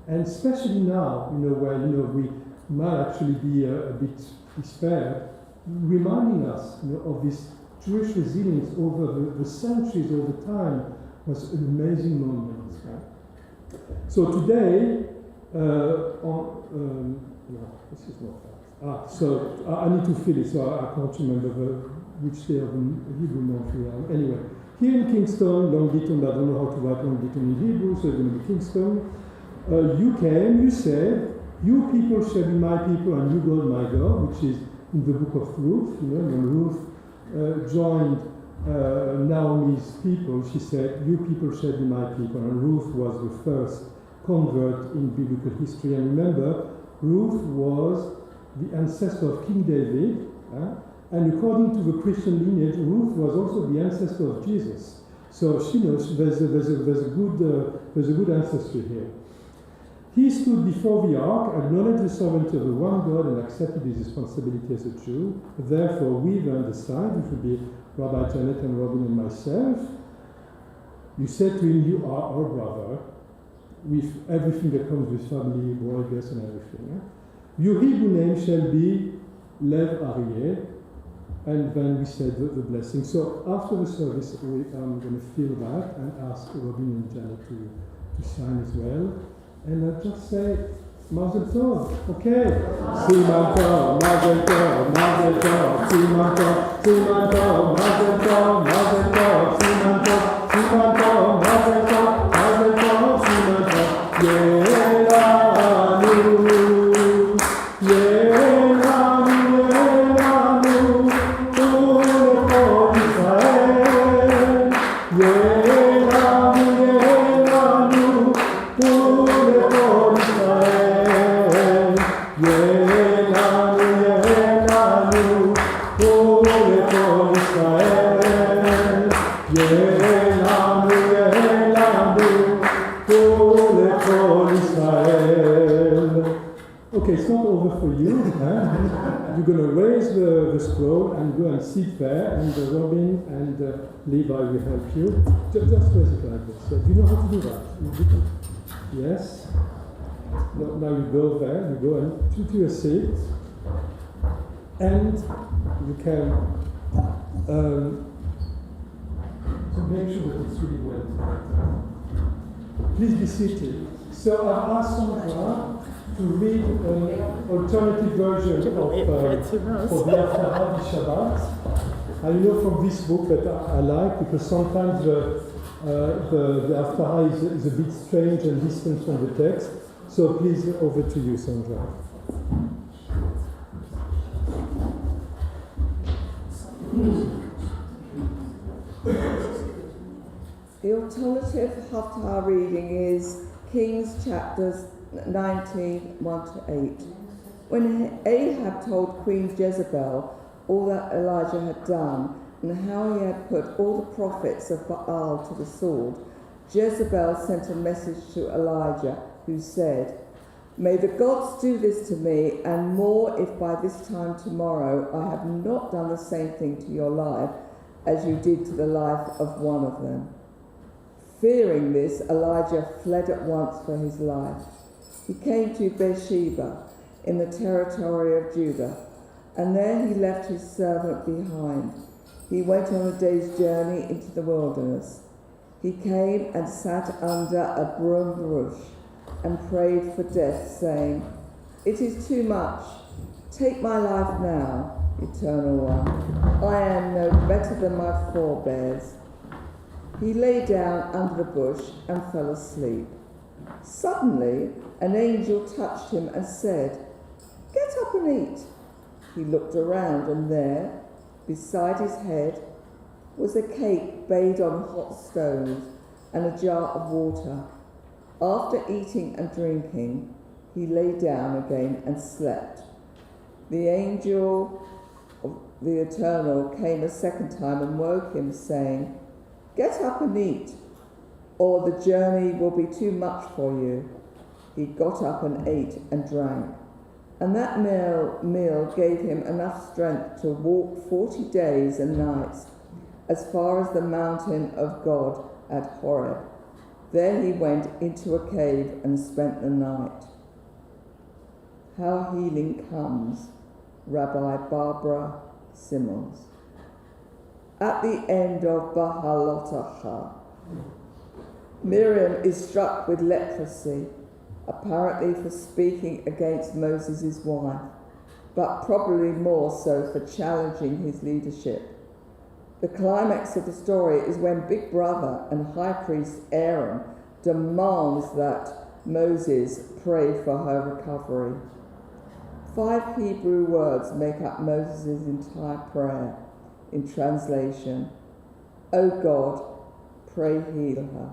and especially now, where we might actually be a bit despaired, reminding us, of this Jewish resilience over the centuries, over time, was an amazing moment. Right? So today, this is not that. So I need to fill it, so I can't remember which day of the Hebrew month we are. Anyway, here in Kingston, Long Beaton, I don't know how to write Long Beaton in Hebrew, so it's going to be Kingston. You came, you said, you people shall be my people and you God my God, which is in the book of Ruth. When Ruth joined Naomi's people, she said, you people shall be my people. And Ruth was the first convert in biblical history. And remember, Ruth was the ancestor of King David. And according to the Christian lineage, Ruth was also the ancestor of Jesus. So she knows there's a good ancestry here. He stood before the ark, acknowledged the sovereignty of the one God, and accepted his responsibility as a Jew. Therefore, we then decide, which would be Rabbi Janet and Robin and myself, you said to him, you are our brother, with everything that comes with family, brothers, and everything. Your Hebrew name shall be Lev Aryeh, and then we say the blessing. So after the service, I'm going to fill that and ask Robin and Janet to sign as well. And I'll just say, Mazel Tov, okay? Siman Tov, Mazel Tov, Mazel Tov, Siman Tov, Siman Tov, Mazel Tov, Mazel Tov, Siman Tov, Siman Tov, Mazel Tov, Mazel Tov, Siman Tov, Yelanu, Yelanu, Yelanu, Kol Israel, Yelanu, Yelanu, Kol Israel, Yelanu, Yelanu, Kol Israel, Yelanu, Yelanu, Kol Israel. Okay, it's not over for you. You're going to raise the scroll and go and sit there, and Robin and Levi will help you. Just raise it like this. Do you know how to do that? Yes? No, now you go there, you go and to your seat, and you can so make sure that it's really well together. Please be seated. So I've asked Sandra to read an alternative version for the Haftarah Shabbat. And you know from this book that I like, because sometimes the Haftarah is a bit strange and distant from the text. So please, over to you, Sandra. The alternative Haftarah reading is Kings chapters 19, 1 to 8. When Ahab told Queen Jezebel all that Elijah had done and how he had put all the prophets of Baal to the sword, Jezebel sent a message to Elijah, who said, "May the gods do this to me, and more if by this time tomorrow I have not done the same thing to your life as you did to the life of one of them." Fearing this, Elijah fled at once for his life. He came to Beersheba in the territory of Judah, and there he left his servant behind. He went on a day's journey into the wilderness. He came and sat under a broom bush and prayed for death, saying, "It is too much. Take my life now, Eternal One. I am no better than my forebears." He lay down under the bush and fell asleep. Suddenly, an angel touched him and said, "Get up and eat." He looked around, and there, beside his head, was a cake baked on hot stones and a jar of water. After eating and drinking, he lay down again and slept. The angel of the Eternal came a second time and woke him, saying, "Get up and eat, or the journey will be too much for you." He got up and ate and drank, and that meal gave him enough strength to walk 40 days and nights as far as the mountain of God at Horeb. There he went into a cave and spent the night. How Healing Comes, Rabbi Barbara Simmons. At the end of Bahalotacha, Miriam is struck with leprosy, apparently for speaking against Moses' wife, but probably more so for challenging his leadership. The climax of the story is when Big Brother and High Priest Aaron demands that Moses pray for her recovery. 5 Hebrew words make up Moses' entire prayer. In translation, "O God, pray heal her."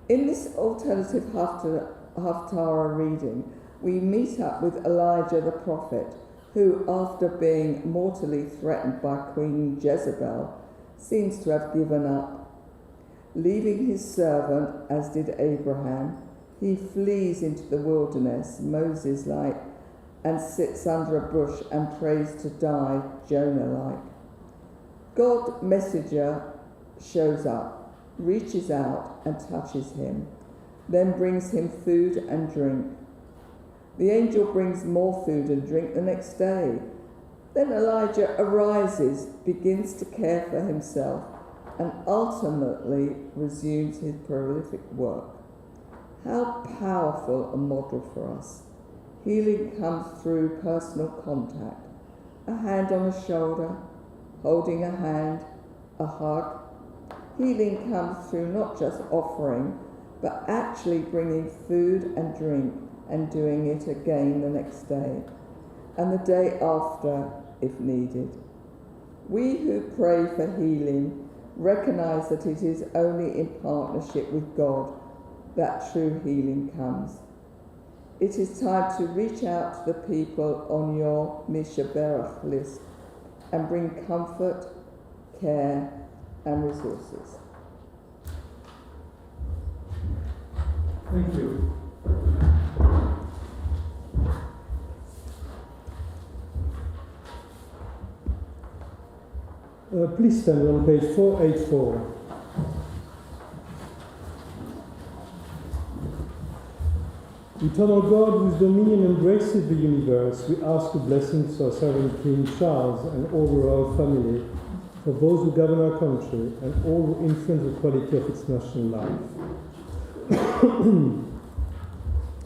In this alternative Haftarah reading, we meet up with Elijah the prophet, who, after being mortally threatened by Queen Jezebel, seems to have given up. Leaving his servant, as did Abraham, he flees into the wilderness, Moses-like, and sits under a bush and prays to die, Jonah-like. God's messenger shows up, reaches out and touches him, then brings him food and drink. The angel brings more food and drink the next day. Then Elijah arises, begins to care for himself, and ultimately resumes his prolific work. How powerful a model for us. Healing comes through personal contact, a hand on a shoulder, holding a hand, a hug. Healing comes through not just offering, but actually bringing food and drink and doing it again the next day, and the day after if needed. We who pray for healing recognize that it is only in partnership with God that true healing comes. It is time to reach out to the people on your Mishaberach list and bring comfort, care, and resources. Thank you. Please stand on page 484. Eternal God, whose dominion embraces the universe, we ask your blessings for our sovereign King Charles and all the royal family, for those who govern our country and all who influence the quality of its national life.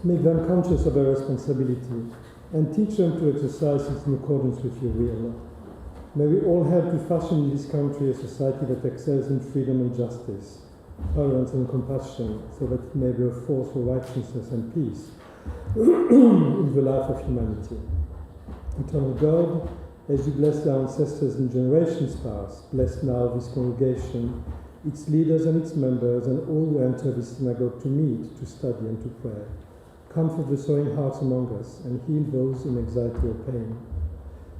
Make them conscious of their responsibility and teach them to exercise it in accordance with your will. May we all help to fashion in this country a society that excels in freedom and justice, tolerance and compassion, so that it may be a force for righteousness and peace in the life of humanity. Eternal God, as you blessed our ancestors in generations past, bless now this congregation, its leaders and its members, and all who enter this synagogue to meet, to study, and to pray. Comfort the sorrowing hearts among us, and heal those in anxiety or pain.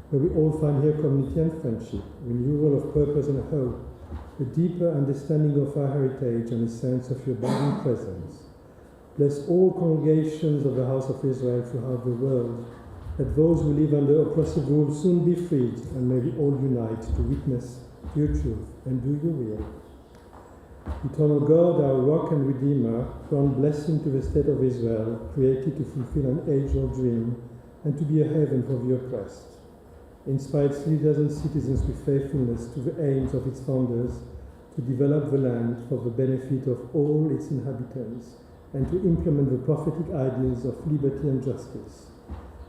May we all find here community and friendship, renewal of purpose and hope, a deeper understanding of our heritage and a sense of your abiding presence. Bless all congregations of the House of Israel throughout the world, that those who live under oppressive rule soon be freed, and may we all unite to witness your truth and do your will. Eternal God, our rock and redeemer, grant blessing to the state of Israel, created to fulfill an age-old dream and to be a haven for the oppressed. Inspire its leaders and citizens with faithfulness to the aims of its founders, to develop the land for the benefit of all its inhabitants, and to implement the prophetic ideals of liberty and justice.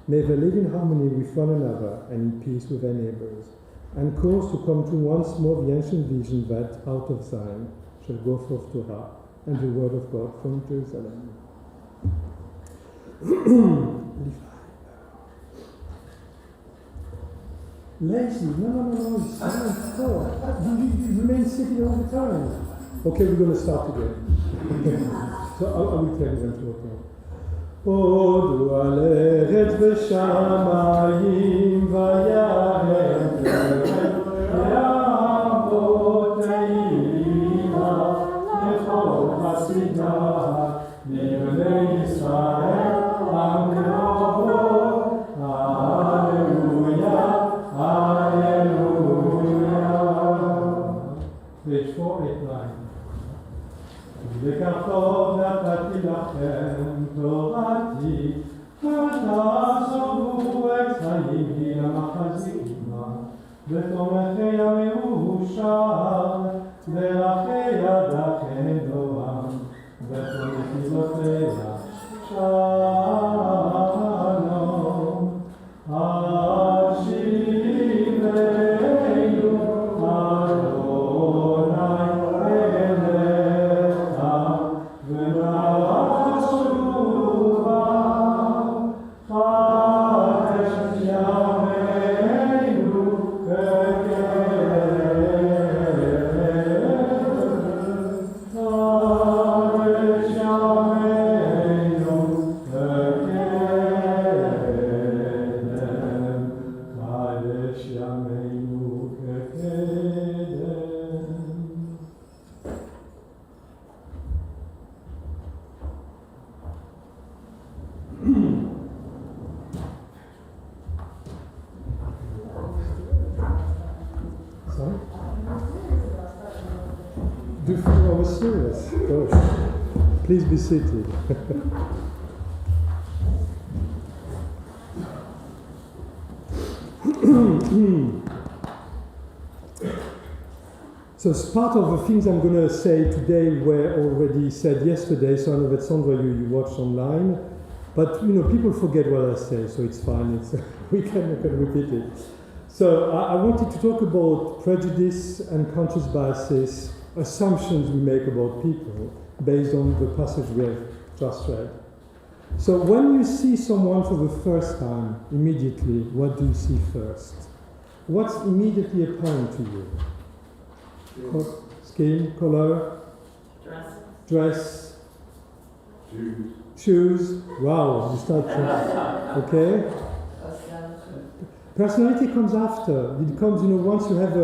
May they live in harmony with one another and in peace with their neighbors, and cause to come true once more the ancient vision that, out of Zion, shall go forth Torah and the word of God from Jerusalem. Lazy, no, it's fine. You remain seated all the time. Okay, we're going to start again. So I will tell you when to open. Odu aleret v'shamayim v'yarem v'yamot eila lechol hasidah nivnei Yisrael amrovo. Page 489. וכתוב נתתי לכם תורתי, ותעזבו את חיים המחזיקימה, ותומכי המאושר, דרכי ידכם נועם, וכל נתיבותיה שלום. Do you think I was serious? Gosh. Please be seated. So part of the things I'm going to say today were already said yesterday, so I know that Sandra, you watched online. But, people forget what I say, so it's fine. We can repeat it. So I wanted to talk about prejudice and conscious biases, assumptions we make about people based on the passage we have just read. So when you see someone for the first time, immediately, what do you see first? What's immediately apparent to you? Skin, color, dress, shoes. Wow, you start to, okay. Personality comes after. It comes, once you have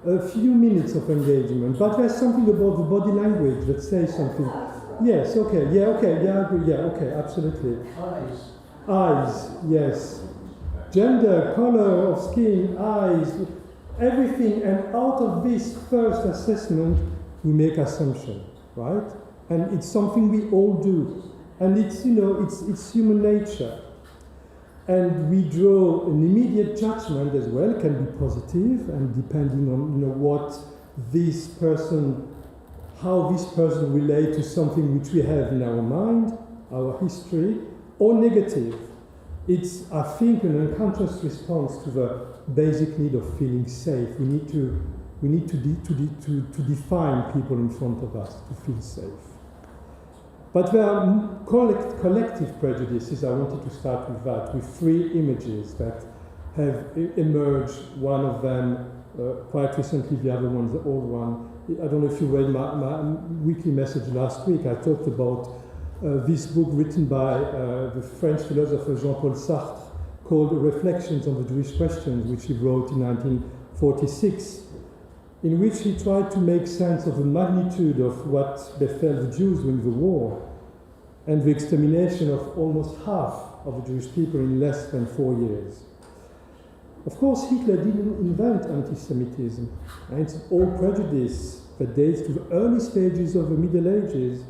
a few minutes of engagement. But there's something about the body language that says something. Yes, okay, I agree, okay, absolutely. Eyes, yes. Gender, color of skin, eyes, everything, and out of this first assessment, we make assumption, right? And it's something we all do. And it's, it's human nature. And we draw an immediate judgment as well, can be positive, and depending on, what this person, how this person relates to something which we have in our mind, our history, or negative. It's, I think, an unconscious response to the basic need of feeling safe. We need to define people in front of us to feel safe. But there are collective prejudices. I wanted to start with that, with 3 images that have emerged. One of them quite recently, the other one, the old one. I don't know if you read my weekly message last week. I talked about this book written by the French philosopher Jean-Paul Sartre called Reflections on the Jewish Questions, which he wrote in 1946, in which he tried to make sense of the magnitude of what befell the Jews during the war and the extermination of almost half of the Jewish people in less than 4 years. Of course, Hitler didn't invent anti-Semitism, and it's all prejudice that dates to the early stages of the Middle Ages.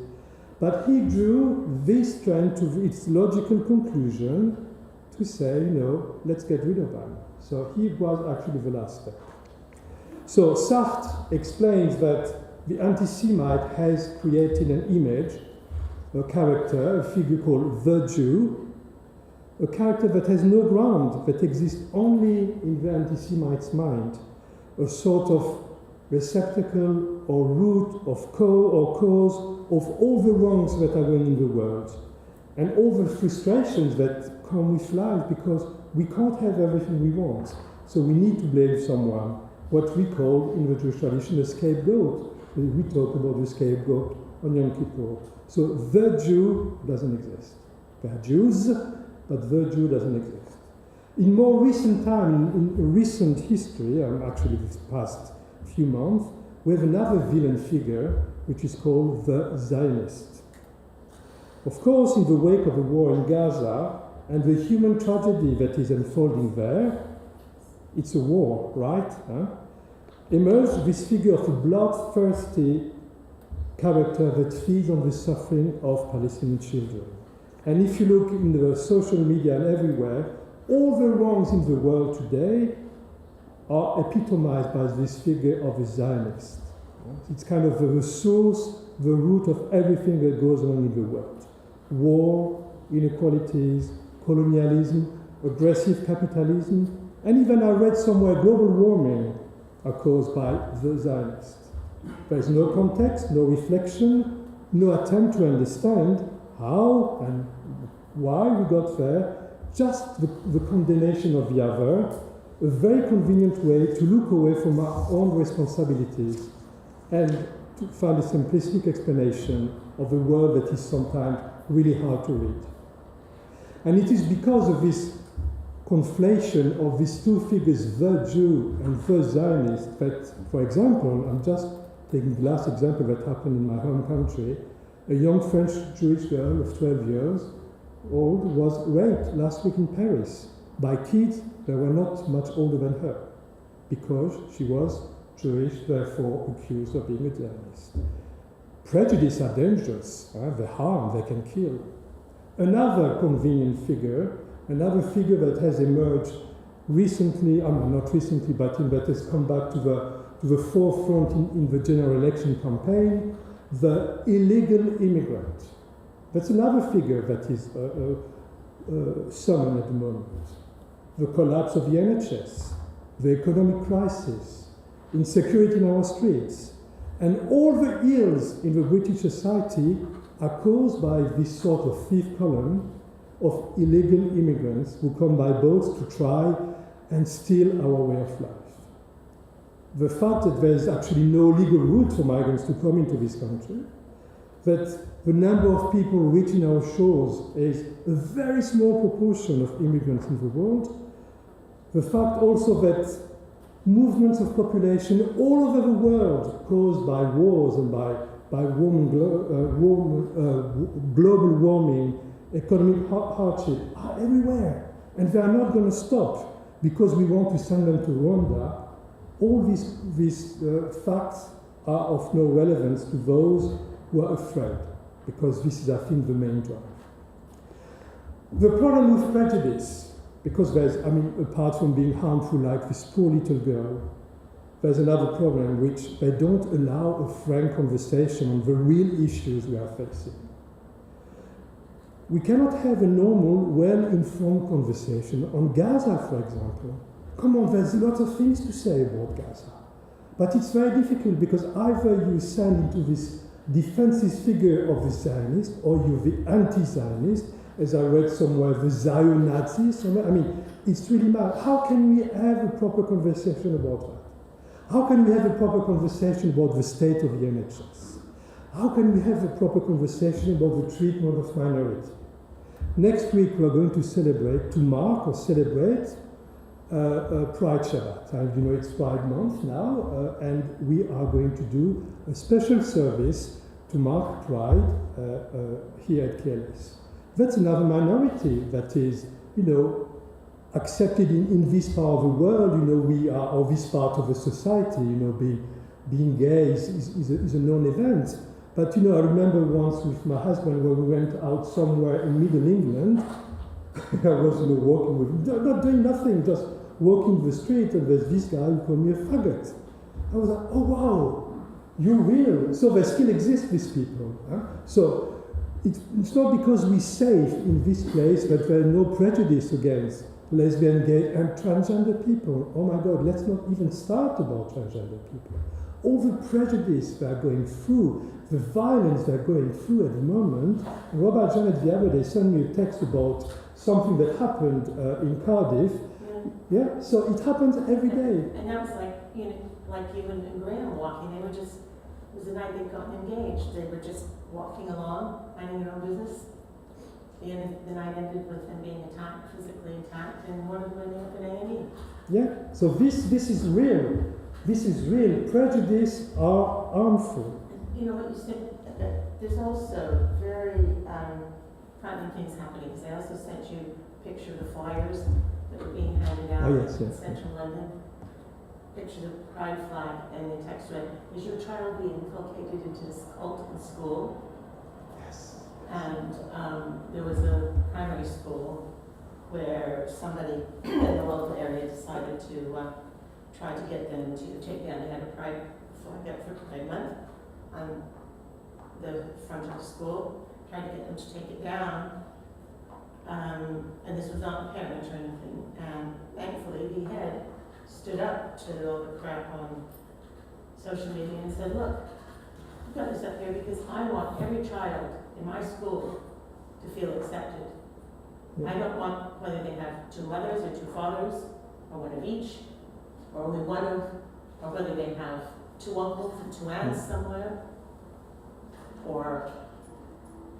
But he drew this trend to its logical conclusion to say, let's get rid of them. So he was actually the last step. So Sartre explains that the anti-Semite has created an image, a character, a figure called the Jew, a character that has no ground, that exists only in the anti-Semite's mind, a sort of receptacle or root of cause of all the wrongs that are going in the world and all the frustrations that come with life because we can't have everything we want. So we need to blame someone, what we call in the Jewish tradition a scapegoat. We talk about the scapegoat on Yom Kippur. So the Jew doesn't exist. There are Jews, but the Jew doesn't exist. In more recent time, in recent history, actually this past few months, we have another villain figure, which is called the Zionist. Of course, in the wake of the war in Gaza and the human tragedy that is unfolding there, it's a war, right? Emerged this figure of a bloodthirsty character that feeds on the suffering of Palestinian children. And if you look in the social media and everywhere, all the wrongs in the world today are epitomized by this figure of a Zionist. It's kind of the source, the root of everything that goes on in the world. War, inequalities, colonialism, aggressive capitalism, and even I read somewhere global warming are caused by the Zionists. There is no context, no reflection, no attempt to understand how and why we got there, just the condemnation of the other, a very convenient way to look away from our own responsibilities and to find a simplistic explanation of a world that is sometimes really hard to read. And it is because of this conflation of these two figures, the Jew and the Zionist, that, for example, I'm just taking the last example that happened in my home country, a young French Jewish girl of 12 years old was raped last week in Paris by kids that were not much older than her because she was Jewish, therefore accused of being a Zionist. Prejudice are dangerous, they harm, they can kill. Another convenient figure, another figure that has emerged recently, not recently, but that has come back to the forefront in the general election campaign, the illegal immigrant. That's another figure that is summoned at the moment. The collapse of the NHS, the economic crisis, insecurity in our streets, and all the ills in the British society are caused by this sort of fifth column of illegal immigrants who come by boats to try and steal our way of life. The fact that there is actually no legal route for migrants to come into this country, that the number of people reaching our shores is a very small proportion of immigrants in the world, the fact also that movements of population all over the world caused by wars and by global warming, economic hardship are everywhere, and they are not going to stop because we want to send them to Rwanda. All these facts are of no relevance to those who are afraid, because this is, I think, the main drive. The problem with prejudice, because there's, apart from being harmful like this poor little girl, there's another problem, which they don't allow a frank conversation on the real issues we are facing. We cannot have a normal, well-informed conversation on Gaza, for example. Come on, there's a lot of things to say about Gaza. But it's very difficult because either you stand into this defensive figure of the Zionist or you're the anti-Zionist, as I read somewhere, the Zion-Nazi. It's really mad. How can we have a proper conversation about that? How can we have a proper conversation about the state of the NHS? How can we have a proper conversation about the treatment of minorities? Next week we're going to celebrate Pride Shabbat. And it's Pride month now, and we are going to do a special service to mark Pride here at KLS. That's another minority that is, accepted in this part of the world. We are, or this part of the society, being gay is a known event. But, I remember once with my husband when we went out somewhere in Middle England, I was, walking with him, not doing nothing, just walking the street, and there's this guy who called me a faggot. I was like, oh wow, you're real. So there still exist these people. Huh? So it's not because we're safe in this place that there is no prejudice against lesbian, gay, and transgender people. Oh my God, let's not even start about transgender people. All the prejudice they're going through, the violence they're going through at the moment. Robert Janet the other day sent me a text about something that happened in Cardiff. Yeah, so it happens every day. And that was like you and Graham walking. It was the night they'd gotten engaged. They were just walking along, minding their own business. The night ended with them being attacked, physically attacked, and one of them ended up in A&E. Yeah, so this is real. This is real. Prejudice are harmful. What you said, there's also very frightening things happening, because I also sent you a picture of the flyers that were being handed out in central London. Pictures of pride flag, and the text read, "Is your child being inculcated into this cult in school?" Yes. And there was a primary school where somebody in the local area decided to try to get them to take down. They had a pride flag up for Pride Month on the front of the school, tried to get them to take it down. And this was not a parent or anything. And thankfully, the head stood up to all the crap on social media and said, "Look, I've got this up here because I want every child in my school to feel accepted. I don't want whether they have two mothers or two fathers, or one of each, or only one of, or whether they have two uncles and two aunts somewhere, or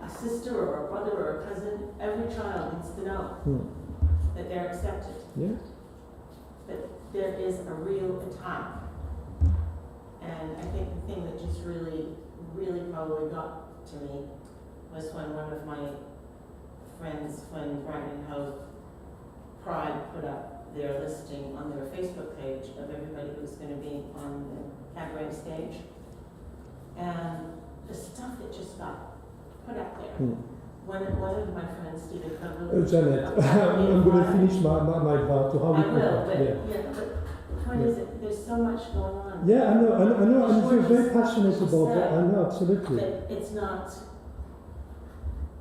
a sister or a brother or a cousin. Every child needs to know that they're accepted. Yeah. That there is a real attack." And I think the thing that just really, really probably got to me was when one of my friends, when Brian and Hope Pride put up their listing on their Facebook page of everybody who was going to be on the cabaret stage. And the stuff that just got put up there one of my friends did a cover. Janet, I'm going to finish my part to how we I will, but yeah. But the point is that there's so much going on. Yeah, I know, and you're very passionate about that. I know, absolutely. But it's not.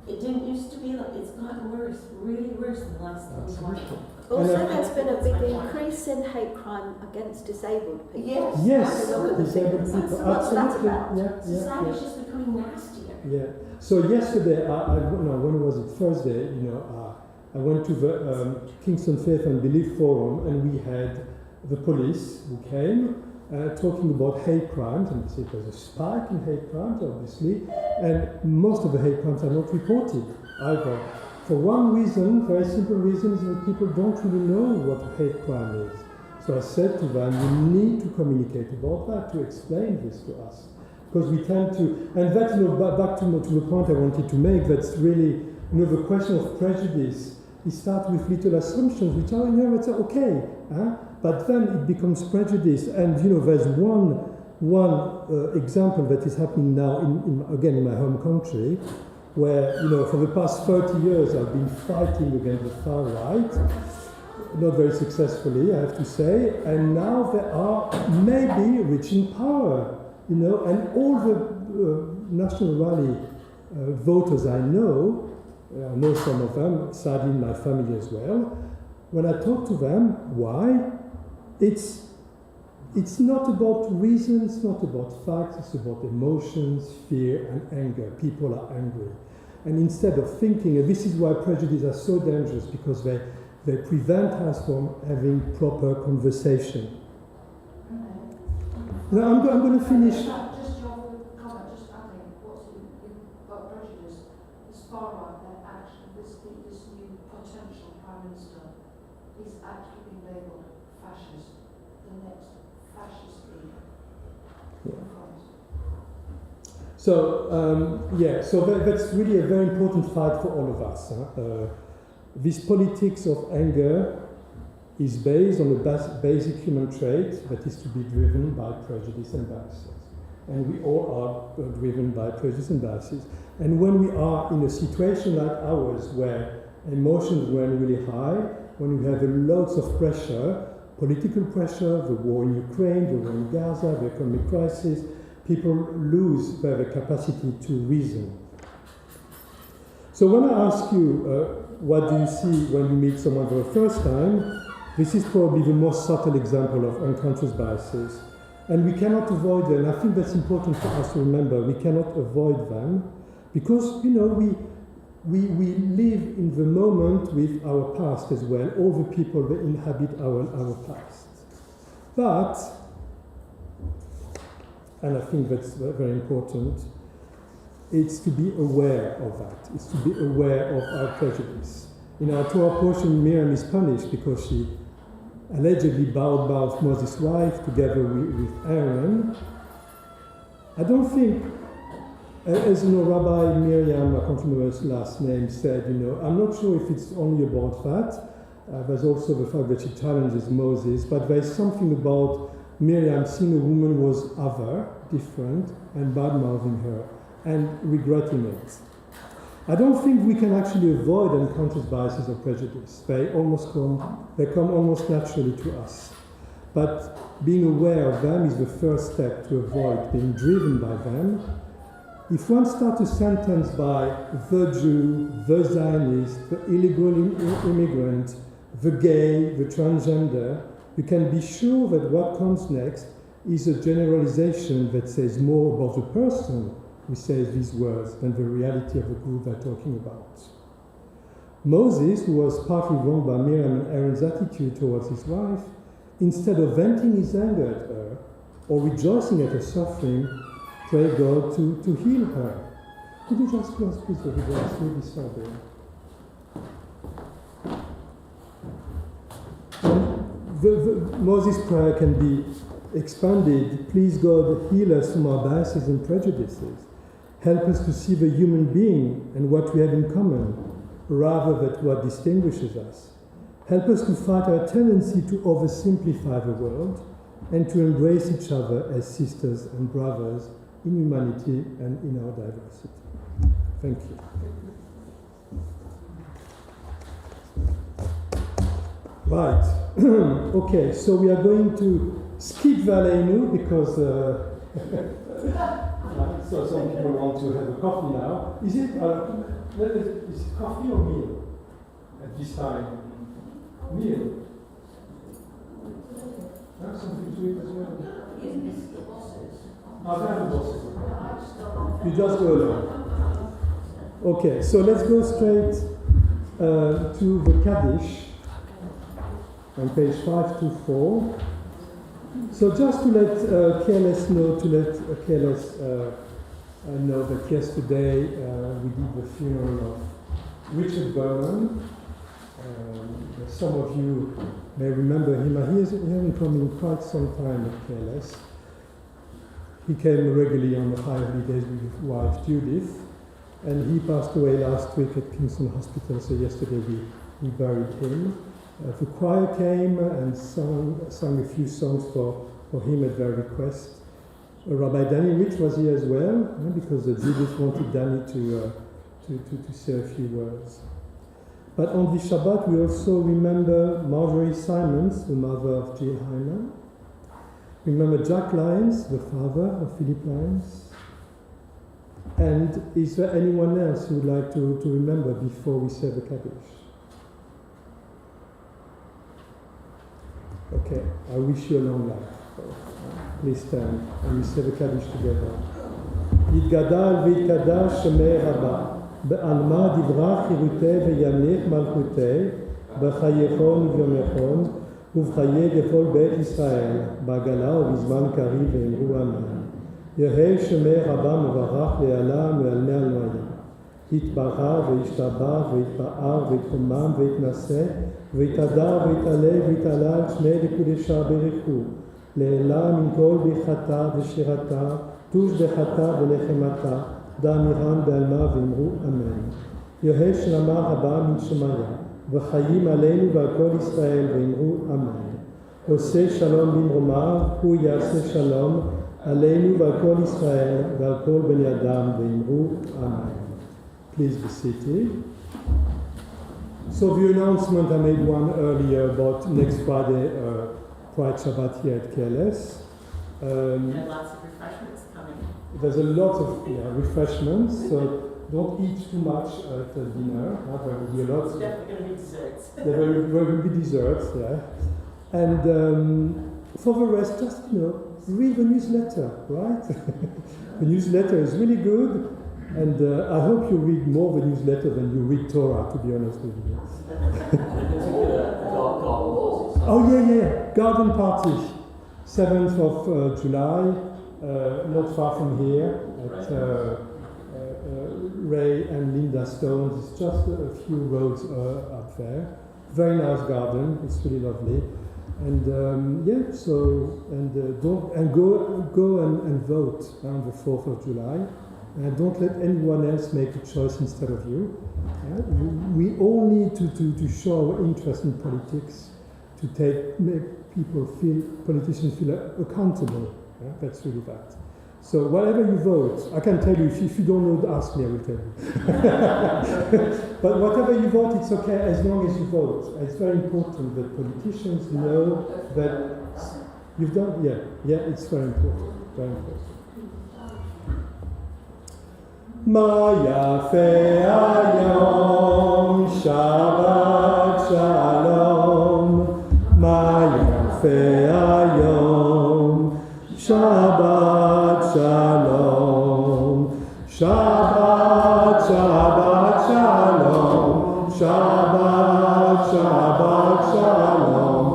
It didn't used to be like, it's gotten worse, really worse in the last little while. Also, there's been a big increase in hate crime against disabled people. Yes, disabled people, What's that absolutely. about? Society's just becoming nastier. Yeah. So yesterday, when was it? Thursday. I went to the Kingston Faith and Belief Forum, and we had the police who came talking about hate crimes, and they said there's a spike in hate crimes, obviously, and most of the hate crimes are not reported either. For one reason, very simple reason, is that people don't really know what a hate crime is. So I said to them, you need to communicate about that, to explain this to us. Because we tend to, and that's back to the point I wanted to make, that's really, the question of prejudice. We start with little assumptions, which are, it's okay, but then it becomes prejudice. And, there's one example that is happening now, in my home country, where, for the past 30 years I've been fighting against the far right, not very successfully, I have to say, and now they are maybe reaching power. And all the National Rally voters I know some of them, sadly in my family as well, when I talk to them, why? It's not about reason, it's not about facts, it's about emotions, fear and anger. People are angry. And instead of thinking, and this is why prejudice are so dangerous, because they prevent us from having proper conversation. Now I'm going to finish. Just your comment, just adding what's about prejudice. It's far right that actually this new potential Prime Minister is actually being labelled fascist, the next fascist leader. So that's really a very important fight for all of us. This politics of anger is based on a basic human trait that is to be driven by prejudice and biases. And we all are driven by prejudice and biases. And when we are in a situation like ours, where emotions run really high, when we have loads of pressure, political pressure, the war in Ukraine, the war in Gaza, the economic crisis, people lose their capacity to reason. So when I ask you, what do you see when you meet someone for the first time, this is probably the most subtle example of unconscious biases. And we cannot avoid them. I think that's important for us to remember. We cannot avoid them because, we live in the moment with our past as well, all the people that inhabit our past. But, and I think that's very important, it's to be aware of that. It's to be aware of our prejudice. In our Torah portion, Miriam is punished because she allegedly bowed both Moses' wife together with Aaron. I don't think, as Rabbi Miriam, I can't remember his last name, said, I'm not sure if it's only about that. There's also the fact that she challenges Moses, but there's something about Miriam seeing a woman was other, different, and bad-mouthing her, and regretting it. I don't think we can actually avoid unconscious biases or prejudice. They come almost naturally to us. But being aware of them is the first step to avoid being driven by them. If one starts a sentence by the Jew, the Zionist, the illegal immigrant, the gay, the transgender, you can be sure that what comes next is a generalization that says more about the person who says these words than the reality of the group they're talking about. Moses, who was partly wronged by Miriam and Aaron's attitude towards his wife, instead of venting his anger at her or rejoicing at her suffering, prayed God to heal her. Could you just close, please, the video? It's really sobbing. Moses' prayer can be expanded. Please, God, heal us from our biases and prejudices. Help us to see the human being and what we have in common, rather than what distinguishes us. Help us to fight our tendency to oversimplify the world and to embrace each other as sisters and brothers in humanity and in our diversity. Thank you. Right. Okay, so we are going to skip Valeinu because so some people want to have a coffee now. Is it coffee or meal at this time? Meal. Something to eat as well. You just go along. Okay, so let's go straight to the Kaddish on page 524. So just to let KLS know, know that yesterday we did the funeral of Richard Berman. Some of you may remember him. He hasn't come in quite some time at KLS. He came regularly on the high holidays with his wife Judith, and he passed away last week at Kingston Hospital, so yesterday we buried him. The choir came and sang a few songs for him at their request. Rabbi Danny Rich was here as well, because Judith wanted Danny to say a few words. But on this Shabbat, we also remember Marjorie Simons, the mother of Jill Hyman. Remember Jack Lyons, the father of Philip Lyons. And is there anyone else who would like to remember before we say the Kaddish? Okay, I wish you a long life. Please stand and we say the Kaddish together. יתגדל ויתקדש שמי רבה, בעלמא דברה חירותי וימליך מלכותי, בחייכון וביומכון, ובחיי כל בית ישראל, בעגלה ובזמן קריב ואמרו אמן. יהי שמי רבה מברך לעלם ועלמי אלוהים. יתברך וישתבח ויתפאר ויתקומם ויתנשא, ויתהדר ויתעלה ויתעלל שמי לקודשה ברכו. לעילם עם כל ברכתה ושירתה, תוש דחתה ולחמתה, דאמירן בעלמה ואמרו אמן. יהי שלמה רבה מן שמיה, וחיים עלינו ועל כל ישראל ואמרו אמן. עושה שלום במרומיו, הוא יעשה שלום עלינו ועל כל ישראל ועל כל בני אדם ואמרו אמן. Please be seated. So the announcement, I made one earlier about next Friday, Pride Shabbat here at KLS. And lots of refreshments coming. There's a lot of refreshments, so don't eat too much at the dinner. There will be a lot. There's definitely going to be desserts. There will be desserts, yeah. And for the rest, just, read the newsletter, right? The newsletter is really good, and I hope you read more the newsletter than you read Torah, to be honest with you. Oh, yeah. Garden party. 7th of July, not far from here, at Ray and Linda Stone's. It's just a few roads up there. Very nice garden. It's really lovely. And go and vote on the 4th of July. And don't let anyone else make a choice instead of you. We all need to show our interest in politics, to make politicians feel accountable. That's really that. So whatever you vote, I can tell you, if you don't know, ask me, I will tell you. But whatever you vote, it's okay as long as you vote. It's very important that politicians know that you've done, it's very important, very important. Ma yafe hayom, Shabbat Shalom. Ma yafe hayom, Shabbat Shalom. Shabbat, Shabbat Shalom. Shabbat, Shabbat Shalom.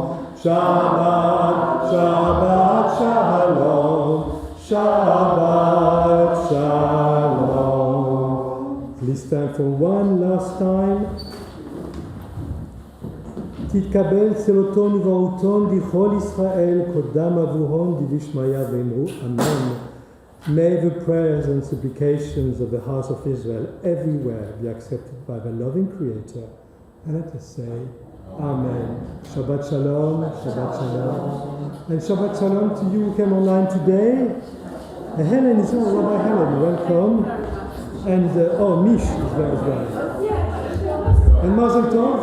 Shabbat, Shabbat Shalom. Shabbat Shalom. Please stand for one last time. תתקבל צלותון ובראותון בכל ישראל, קודם עבורון דבשמיא ואמרו אמן. May the prayers and supplications of the house of Israel everywhere be accepted by the loving Creator. And let us say, Amen. Shabbat Shalom, Shabbat Shalom. And Shabbat Shalom to you who came online today. Helen is here, Rabbi Helen, welcome. And, Mish is there as well. And Mazel Tov.